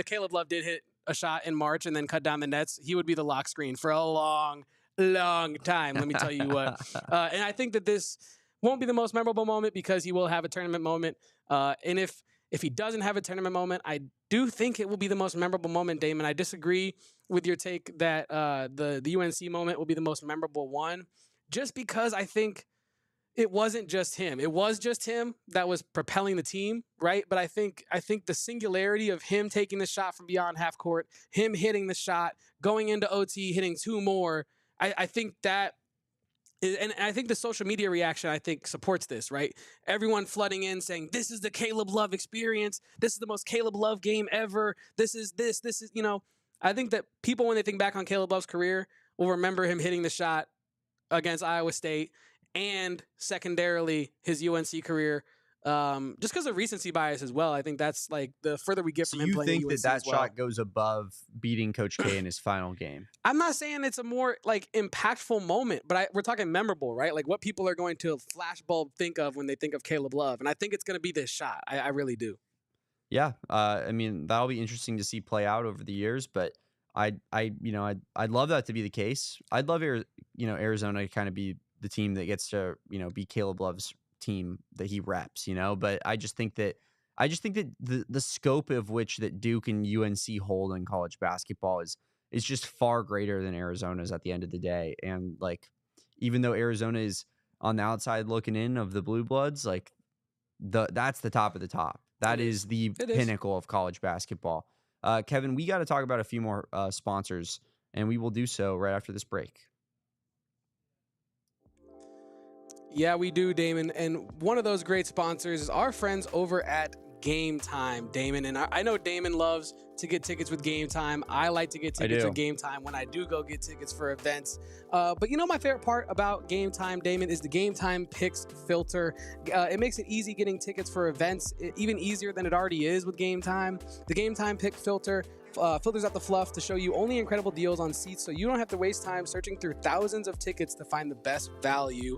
Caleb Love did hit a shot in March and then cut down the nets, he would be the lock screen for a long time. Let me tell you what. And I think that this won't be the most memorable moment because he will have a tournament moment. And if he doesn't have a tournament moment, I do think it will be the most memorable moment, Damon. I disagree with your take that the UNC moment will be the most memorable one, just because I think it wasn't just him. It was just him that was propelling the team, right? But I think the singularity of him taking the shot from beyond half court, him hitting the shot, going into OT, hitting 2 more, I think that. And I think the social media reaction, I think, supports this, right? Everyone flooding in saying, this is the Caleb Love experience. This is the most Caleb Love game ever. This is, you know, I think that people, when they think back on Caleb Love's career, will remember him hitting the shot against Iowa State and secondarily his UNC career just because of recency bias as well. I think that's like the further we get from him playing. You think that shot goes above beating Coach K in his final game? I'm not saying it's a more like impactful moment, but we're talking memorable, right? Like what people are going to flashbulb think of when they think of Caleb Love, and I think it's going to be this shot. I really do. Yeah, I mean that'll be interesting to see play out over the years, but I'd love that to be the case. I'd love Arizona to kind of be the team that gets to be Caleb Love's team that he reps, But I just think that the scope of which that Duke and UNC hold in college basketball is just far greater than Arizona's at the end of the day. And like, even though Arizona is on the outside looking in of the Blue Bloods, like that's the top of the top. That is the pinnacle of college basketball. Kevin, we got to talk about a few more sponsors, and we will do so right after this break. Yeah, we do, Damon. And one of those great sponsors is our friends over at Game Time, Damon. And I know Damon loves to get tickets with Game Time. I like to get tickets with Game Time when I do go get tickets for events. But my favorite part about Game Time, Damon, is the Game Time Picks filter. It makes it easy getting tickets for events, even easier than it already is with Game Time. The Game Time Pick filter filters out the fluff to show you only incredible deals on seats, so you don't have to waste time searching through thousands of tickets to find the best value.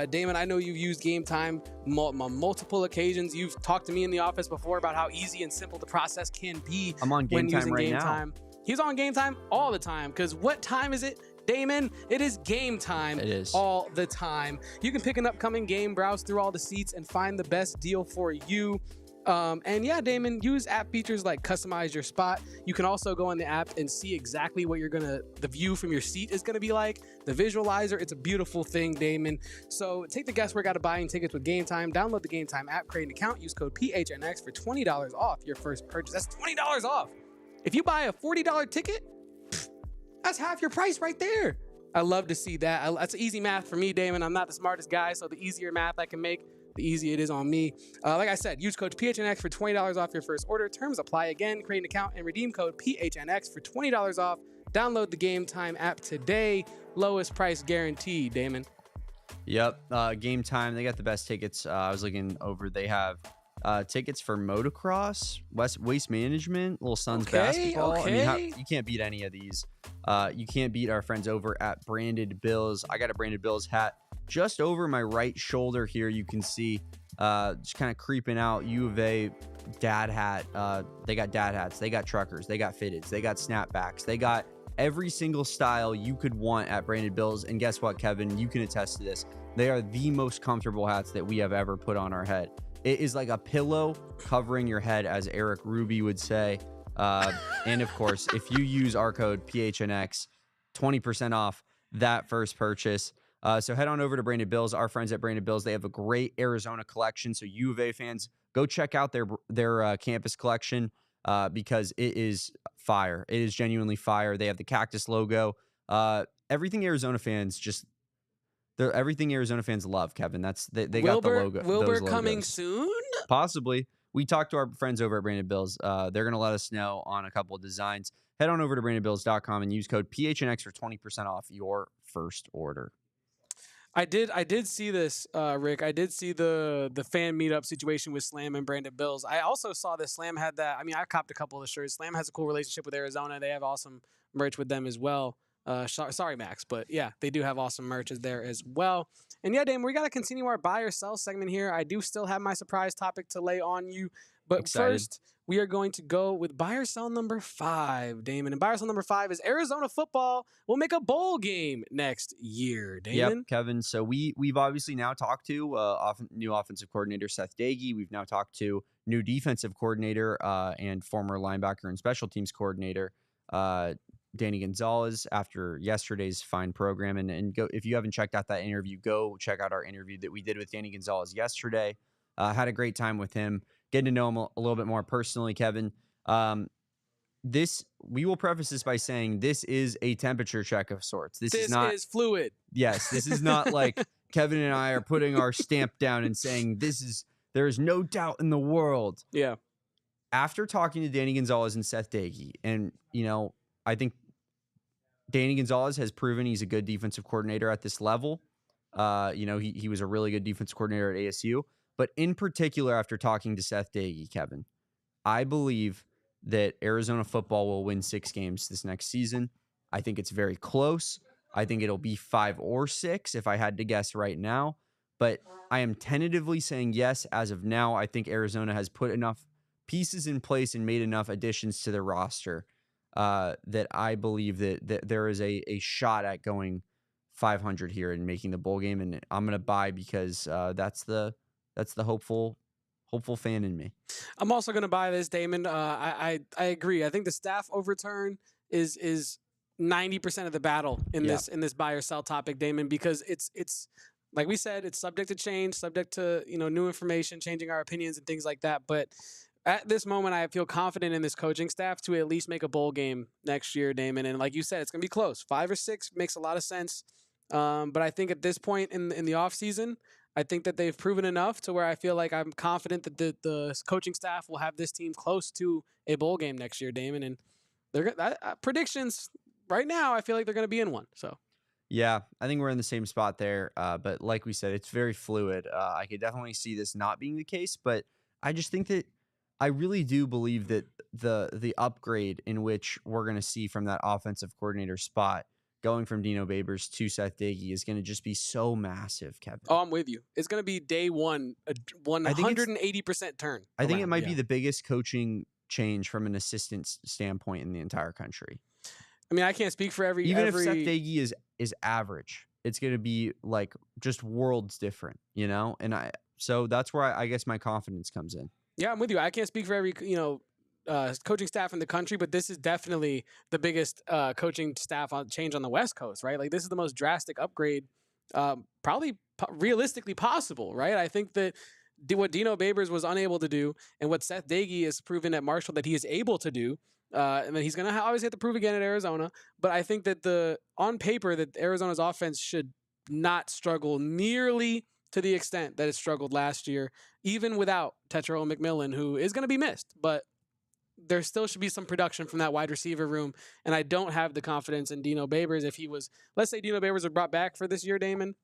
Damon, I know you've used Game Time on multiple occasions. You've talked to me in the office before about how easy and simple the process can be. I'm on Game Time right now. He's on Game Time all the time, because what time is it, Damon? It is game time. It is all the time. You can pick an upcoming game, browse through all the seats, and find the best deal for you. And yeah, Damon, use app features like customize your spot. You can also go on the app and see exactly what the view from your seat is gonna be like. The visualizer, it's a beautiful thing, Damon. So take the guesswork out of buying tickets with Game Time. Download the Game Time app, create an account, use code PHNX for $20 off your first purchase. That's $20 off. If you buy a $40 ticket, that's half your price right there. I love to see that. That's easy math for me, Damon. I'm not the smartest guy, so the easier math I can make, the easier it is on me. Like I said, use code PHNX for $20 off your first order. Terms apply. Again, create an account and redeem code PHNX for $20 off. Download the Game Time app today. Lowest price guaranteed, Damon. Yep. Game Time, they got the best tickets. I was looking over. They have tickets for motocross, waste management, Little Suns basketball. Okay. I mean, you can't beat any of these. You can't beat our friends over at Branded Bills. I got a Branded Bills hat just over my right shoulder here. You can see just kind of creeping out U of A dad hat. They got dad hats. They got truckers. They got fitteds. They got snapbacks. They got every single style you could want at Branded Bills. And guess what, Kevin? You can attest to this. They are the most comfortable hats that we have ever put on our head. It is like a pillow covering your head, as Eric Ruby would say. And of course, if you use our code PHNX, 20% off that first purchase. So head on over to Branded Bills. Our friends at Branded Bills, they have a great Arizona collection. So U of A fans, go check out their campus collection because it is fire. It is genuinely fire. They have the cactus logo. Everything Arizona fans everything Arizona fans love, Kevin. They got the logo. Wilbur coming soon? Possibly. We talked to our friends over at Branded Bills. They're going to let us know on a couple of designs. Head on over to brandedbills.com and use code PHNX for 20% off your first order. I did see this, Rick. I did see the fan meetup situation with Slam and Branded Bills. I also saw that Slam had that. I mean, I copped a couple of the shirts. Slam has a cool relationship with Arizona. They have awesome merch with them as well. Sorry, Max, but yeah, they do have awesome merch there as well. And yeah, Damon, we got to continue our buy or sell segment here. I do still have my surprise topic to lay on you, but first we are going to go with buy or sell number 5, Damon. And buy or sell number 5 is Arizona football will make a bowl game next year, Damon. Yep, Kevin. So we've obviously now talked to new offensive coordinator Seth Dagey. We've now talked to new defensive coordinator and former linebacker and special teams coordinator Danny Gonzalez after yesterday's fine program. And go, if you haven't checked out that interview, go check out our interview that we did with Danny Gonzalez yesterday. Had a great time with him, getting to know him a little bit more personally, Kevin. We will preface this by saying this is a temperature check of sorts. This is fluid. Yes, this is not like Kevin and I are putting our stamp down and saying there is no doubt in the world. Yeah. After talking to Danny Gonzalez and Seth Dagey, and I think Danny Gonzalez has proven he's a good defensive coordinator at this level. He was a really good defensive coordinator at ASU. But in particular, after talking to Seth Dagey, Kevin, I believe that Arizona football will win 6 games this next season. I think it's very close. I think it'll be 5 or 6 if I had to guess right now. But I am tentatively saying yes as of now. I think Arizona has put enough pieces in place and made enough additions to their roster that I believe that there is a shot at going 500 here and making the bowl game. And I'm going to buy because that's the hopeful fan in me. I'm also going to buy this, Damon. I agree. I think the staff overturn is 90% of the battle in this buy or sell topic, Damon, because it's like we said, it's subject to change, subject to new information, changing our opinions and things like that. But at this moment, I feel confident in this coaching staff to at least make a bowl game next year, Damon. And like you said, it's going to be close. 5 or 6 makes a lot of sense. But I think at this point in the offseason, I think that they've proven enough to where I feel like I'm confident that the coaching staff will have this team close to a bowl game next year, Damon. And they're predictions right now, I feel like they're going to be in one. So. Yeah, I think we're in the same spot there. But like we said, it's very fluid. I could definitely see this not being the case, but I just think that I really do believe that the upgrade in which we're going to see from that offensive coordinator spot going from Dino Babers to Seth Dagey is going to just be so massive, Kevin. Oh, I'm with you. It's going to be day one, a 180% turn. I think it might be the biggest coaching change from an assistant standpoint in the entire country. I mean, I can't speak for every... Even if Seth Dagey is average, it's going to be like just worlds different, And so that's where I guess my confidence comes in. Yeah, I'm with you. I can't speak for every, coaching staff in the country, but this is definitely the biggest coaching staff change on the West Coast, right? Like this is the most drastic upgrade, probably realistically possible, right? I think that what Dino Babers was unable to do and what Seth Dagey has proven at Marshall that he is able to do, and then he's going to always have to prove again at Arizona. But I think that on paper that Arizona's offense should not struggle nearly to the extent that it struggled last year, even without Tetro McMillan, who is going to be missed. But there still should be some production from that wide receiver room. And I don't have the confidence in Dino Babers. If he was, let's say Dino Babers was brought back for this year, Damon,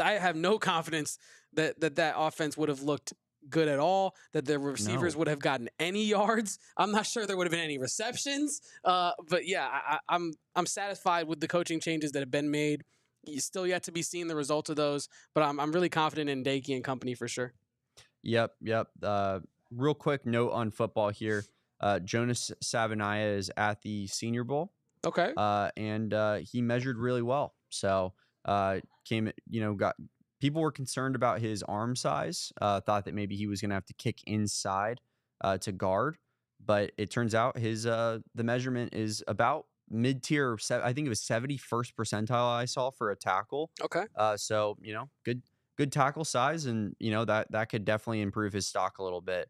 I have no confidence that offense would have looked good at all, that the receivers would have gotten any yards. I'm not sure there would have been any receptions. But yeah, I'm satisfied with the coaching changes that have been made. You still yet to be seen the results of those, but I'm really confident in Dagey and company for sure. Yep. Real quick note on football here. Jonas Savaiinaea is at the Senior Bowl. Okay. And he measured really well. So people were concerned about his arm size, thought that maybe he was going to have to kick inside to guard, but it turns out his the measurement is about mid-tier. I think it was 71st percentile I saw for a tackle. Okay. So good tackle size, and that could definitely improve his stock a little bit.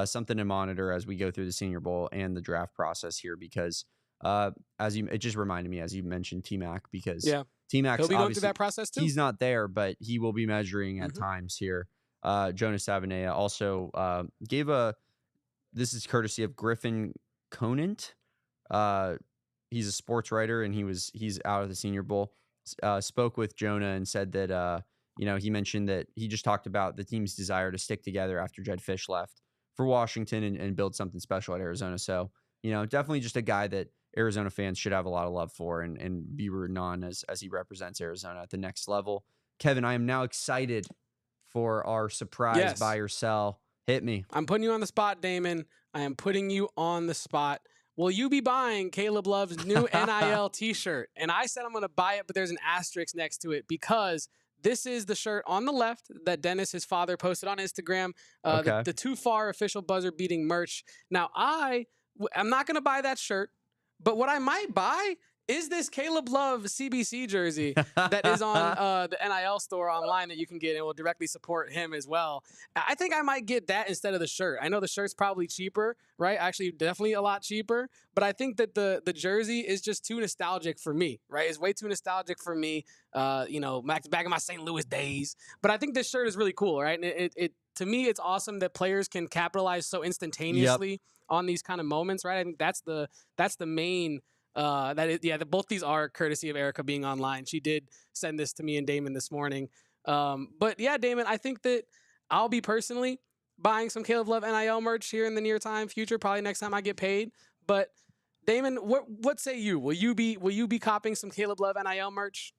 Something to monitor as we go through the Senior Bowl and the draft process here, because it just reminded me as you mentioned T-Mac, because T-Mac he'll be going through that process too. He's not there, but he will be measuring at times here. Jonas Savaiinaea also gave this is courtesy of Griffin Conant. He's a sports writer, and he's out of the Senior Bowl. Spoke with Jonah and said that he mentioned that he just talked about the team's desire to stick together after Jedd Fisch left for Washington and build something special at Arizona. So definitely just a guy that Arizona fans should have a lot of love for and be rooting on as he represents Arizona at the next level. Kevin, I am now excited for our surprise buy or sell. Hit me. I'm putting you on the spot, Damon. I am putting you on the spot. Will you be buying Caleb Love's new NIL t-shirt? And I said I'm going to buy it, but there's an asterisk next to it because this is the shirt on the left that Dennis, his father, posted on Instagram. The Too Far official buzzer beating merch. Now, I'm not going to buy that shirt, but what I might buy is this Caleb Love CBC jersey that is on the NIL store online that you can get and will directly support him as well. I think I might get that instead of the shirt. I know the shirt's probably cheaper, right? Actually, definitely a lot cheaper. But I think that the jersey is just too nostalgic for me, right? It's way too nostalgic for me, back in my St. Louis days. But I think this shirt is really cool, right? And it to me, it's awesome that players can capitalize so instantaneously on these kind of moments, right? I think that's the main... both these are courtesy of Erica being online. She did send this to me and Damon this morning. But yeah, Damon, I think that I'll be personally buying some Caleb Love NIL merch here in the near time future, probably next time I get paid. But Damon, what say you? Will you be copping some Caleb Love NIL merch?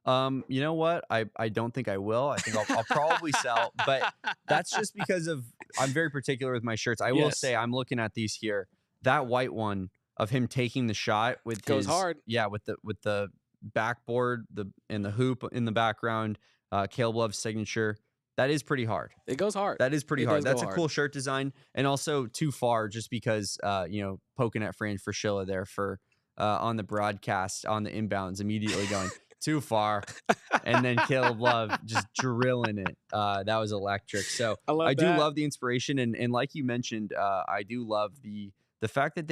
You know what? I don't think I will. I think I'll probably sell, but that's just because I'm very particular with my shirts. I will say I'm looking at these here. That white one of him taking the shot with goes hard. Yeah, with the backboard, and the hoop in the background, Caleb Love's signature. That is pretty hard. It goes hard. That is pretty hard. That's a cool shirt design, and also too far just because poking at Fran Fraschilla there for on the broadcast on the inbounds, immediately going too far, and then Caleb Love just drilling it. That was electric. So I do love the inspiration, and like you mentioned, I do love the fact that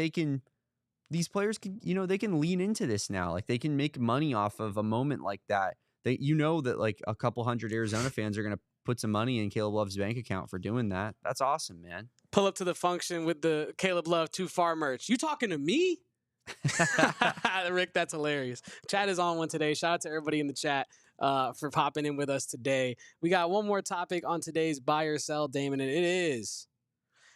these players can, they can lean into this now. Like, they can make money off of a moment like that. That like a couple hundred Arizona fans are gonna put some money in Caleb Love's bank account for doing that. That's awesome, man. Pull up to the function with the Caleb Love Too Far merch. You talking to me? Rick, that's hilarious. Chat is on one today. Shout out to everybody in the chat for popping in with us today. We got one more topic on today's buy or sell, Damon, and it is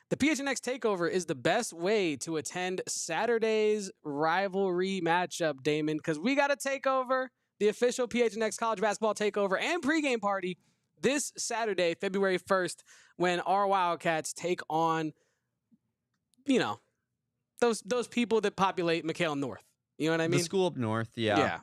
the PHNX takeover is the best way to attend Saturday's rivalry matchup, Damon, because we got a takeover, the official PHNX college basketball takeover and pregame party this Saturday, February 1st, when our Wildcats take on, those people that populate McHale North. You know what I mean? The school up north, yeah.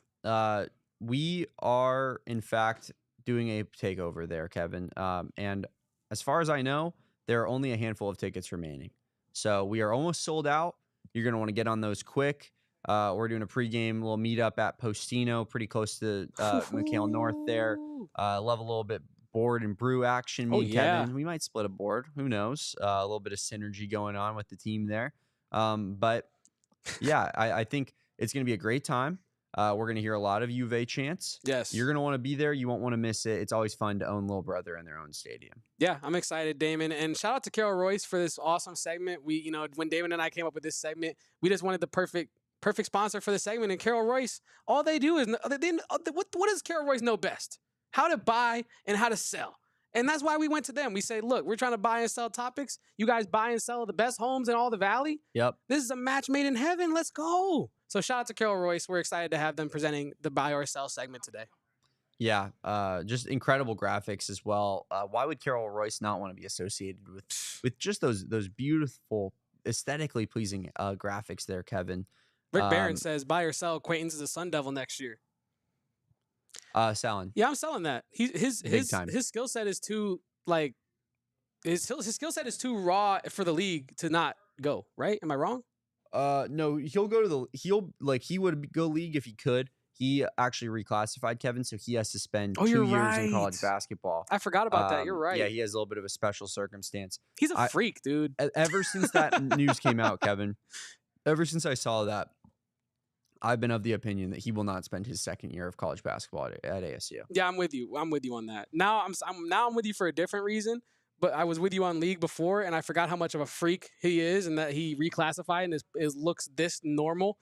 We are, in fact, doing a takeover there, Kevin. And as far as I know, there are only a handful of tickets remaining. So we are almost sold out. You're going to want to get on those quick. We're doing a pregame little meetup at Postino, pretty close to McHale North there. Love a little bit board and brew action. Me and Kevin, we might split a board. Who knows? A little bit of synergy going on with the team there. But yeah, I think it's going to be a great time. We're going to hear a lot of U of A chants. Yes. You're going to want to be there. You won't want to miss it. It's always fun to own little brother in their own stadium. Yeah, I'm excited, Damon. And shout out to Carol Royce for this awesome segment. We, when Damon and I came up with this segment, we just wanted the perfect sponsor for the segment. And Carol Royce, all they do is, what does Carol Royce know best? How to buy and how to sell. And that's why we went to them. We say, look, we're trying to buy and sell topics. You guys buy and sell the best homes in all the valley. Yep. This is a match made in heaven. Let's go. So shout out to Carol Royce. We're excited to have them presenting the buy or sell segment today. Yeah, just incredible graphics as well. Why would Carol Royce not want to be associated with just those beautiful, aesthetically pleasing graphics there, Kevin? Rick Barron says, buy or sell acquaintance as a Sun Devil next year. Selling. Yeah, I'm selling that. His skill set is too his skill set is too raw for the league to not go, right? Am I wrong? No, he would go league if he could. He actually reclassified, Kevin, so he has to spend 2 years in college basketball. I forgot about that. You're right. Yeah, he has a little bit of a special circumstance. He's a freak, dude. Ever since that news came out, Kevin, ever since I saw that, I've been of the opinion that he will not spend his second year of college basketball at ASU. Yeah, I'm with you. I'm with you on that. Now I'm with you for a different reason. But I was with you on league before, and I forgot how much of a freak he is, and that he reclassified and looks this normal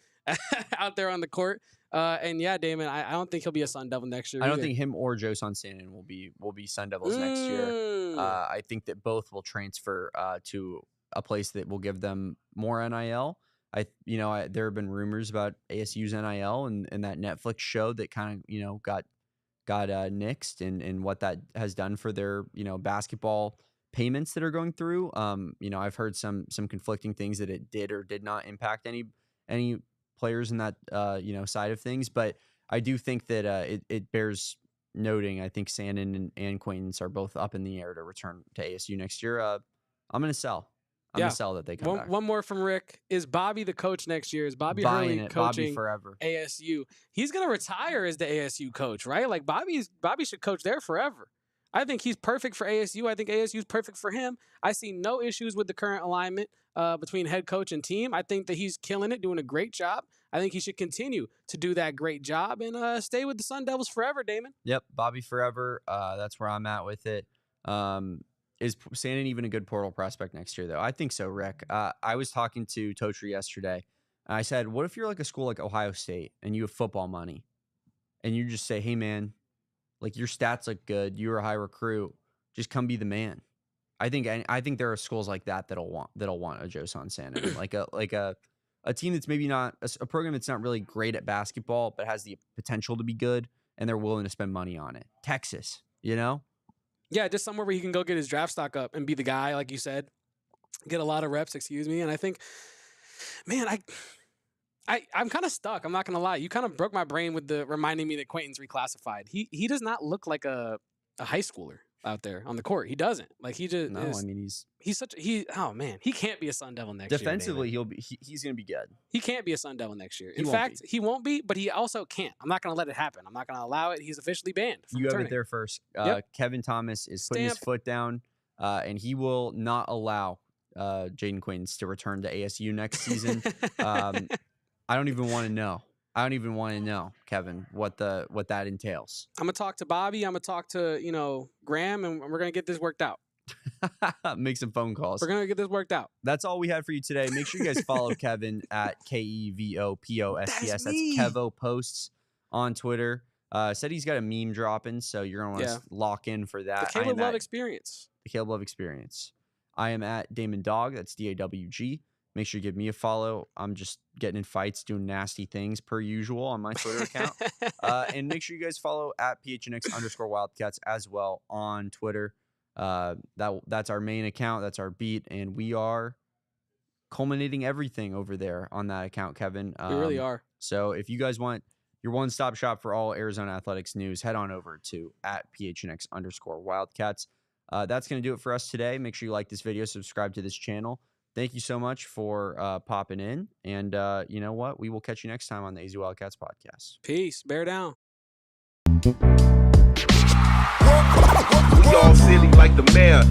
out there on the court. And yeah, Damon, I don't think he'll be a Sun Devil next year. I don't think him or Joe Sansanin will be Sun Devils next year. I think that both will transfer to a place that will give them more NIL. There have been rumors about ASU's NIL and that Netflix show that kind of got nixed and what that has done for their basketball payments that are going through. I've heard some conflicting things that it did or did not impact any players in that side of things, but I do think that it bears noting. I think Sandin and Acquaintance are both up in the air to return to ASU next year. I'm going to sell. I'm going to sell that they come back. One more from Rick. Is Bobby the coach next year? Is Bobby Hurley coaching Bobby forever. ASU? He's going to retire as the ASU coach, right? Like Bobby should coach there forever. I think he's perfect for ASU. I think ASU is perfect for him. I see no issues with the current alignment between head coach and team. I think that he's killing it, doing a great job. I think he should continue to do that great job and stay with the Sun Devils forever, Damon. Yep, Bobby forever. That's where I'm at with it. Is Sandin even a good portal prospect next year, though? I think so, Rick. I was talking to Totri yesterday, and I said, what if you're like a school like Ohio State and you have football money, and you just say, hey, man, like your stats look good, you're a high recruit, just come be the man. I think there are schools like that'll want a Josan Santos, like a team that's maybe not a program that's not really great at basketball, but has the potential to be good, and they're willing to spend money on it. Texas, you know? Yeah, just somewhere where he can go get his draft stock up and be the guy, like you said, get a lot of reps. And I think, man, I'm kind of stuck. I'm not gonna lie. You kind of broke my brain with reminding me that Quentin's reclassified. He does not look like a high schooler out there on the court. He doesn't. Like he just oh man, he can't be a Sun Devil next year. Defensively, he's gonna be good. He can't be a Sun Devil next year. In fact, he won't be, but he also can't. I'm not gonna let it happen. I'm not gonna allow it. He's officially banned from You returning. have it there first. Yep. Kevin Thomas is putting his foot down, and he will not allow Jaden Quaintance to return to ASU next season. I don't even want to know. Kevin, what that entails. I'm gonna talk to Bobby. I'm gonna talk to Graham, and we're gonna get this worked out. Make some phone calls. We're gonna get this worked out. That's all we had for you today. Make sure you guys follow Kevin at KEVOPOSTS. That's Kevo Posts on Twitter. Said he's got a meme dropping, so you're gonna want to lock in for that. The Caleb Love Experience. The Caleb Love Experience. I am at Damon Dog. That's DAWG. Make sure you give me a follow. I'm just getting in fights, doing nasty things per usual on my Twitter account. And make sure you guys follow at PHNX_Wildcats as well on Twitter. That's our main account. That's our beat. And we are culminating everything over there on that account, Kevin. We really are. So if you guys want your one-stop shop for all Arizona athletics news, head on over to at PHNX_Wildcats. That's going to do it for us today. Make sure you like this video, subscribe to this channel. Thank you so much for popping in. And you know what? We will catch you next time on the AZ Wildcats podcast. Peace. Bear down. We all silly like the mayor.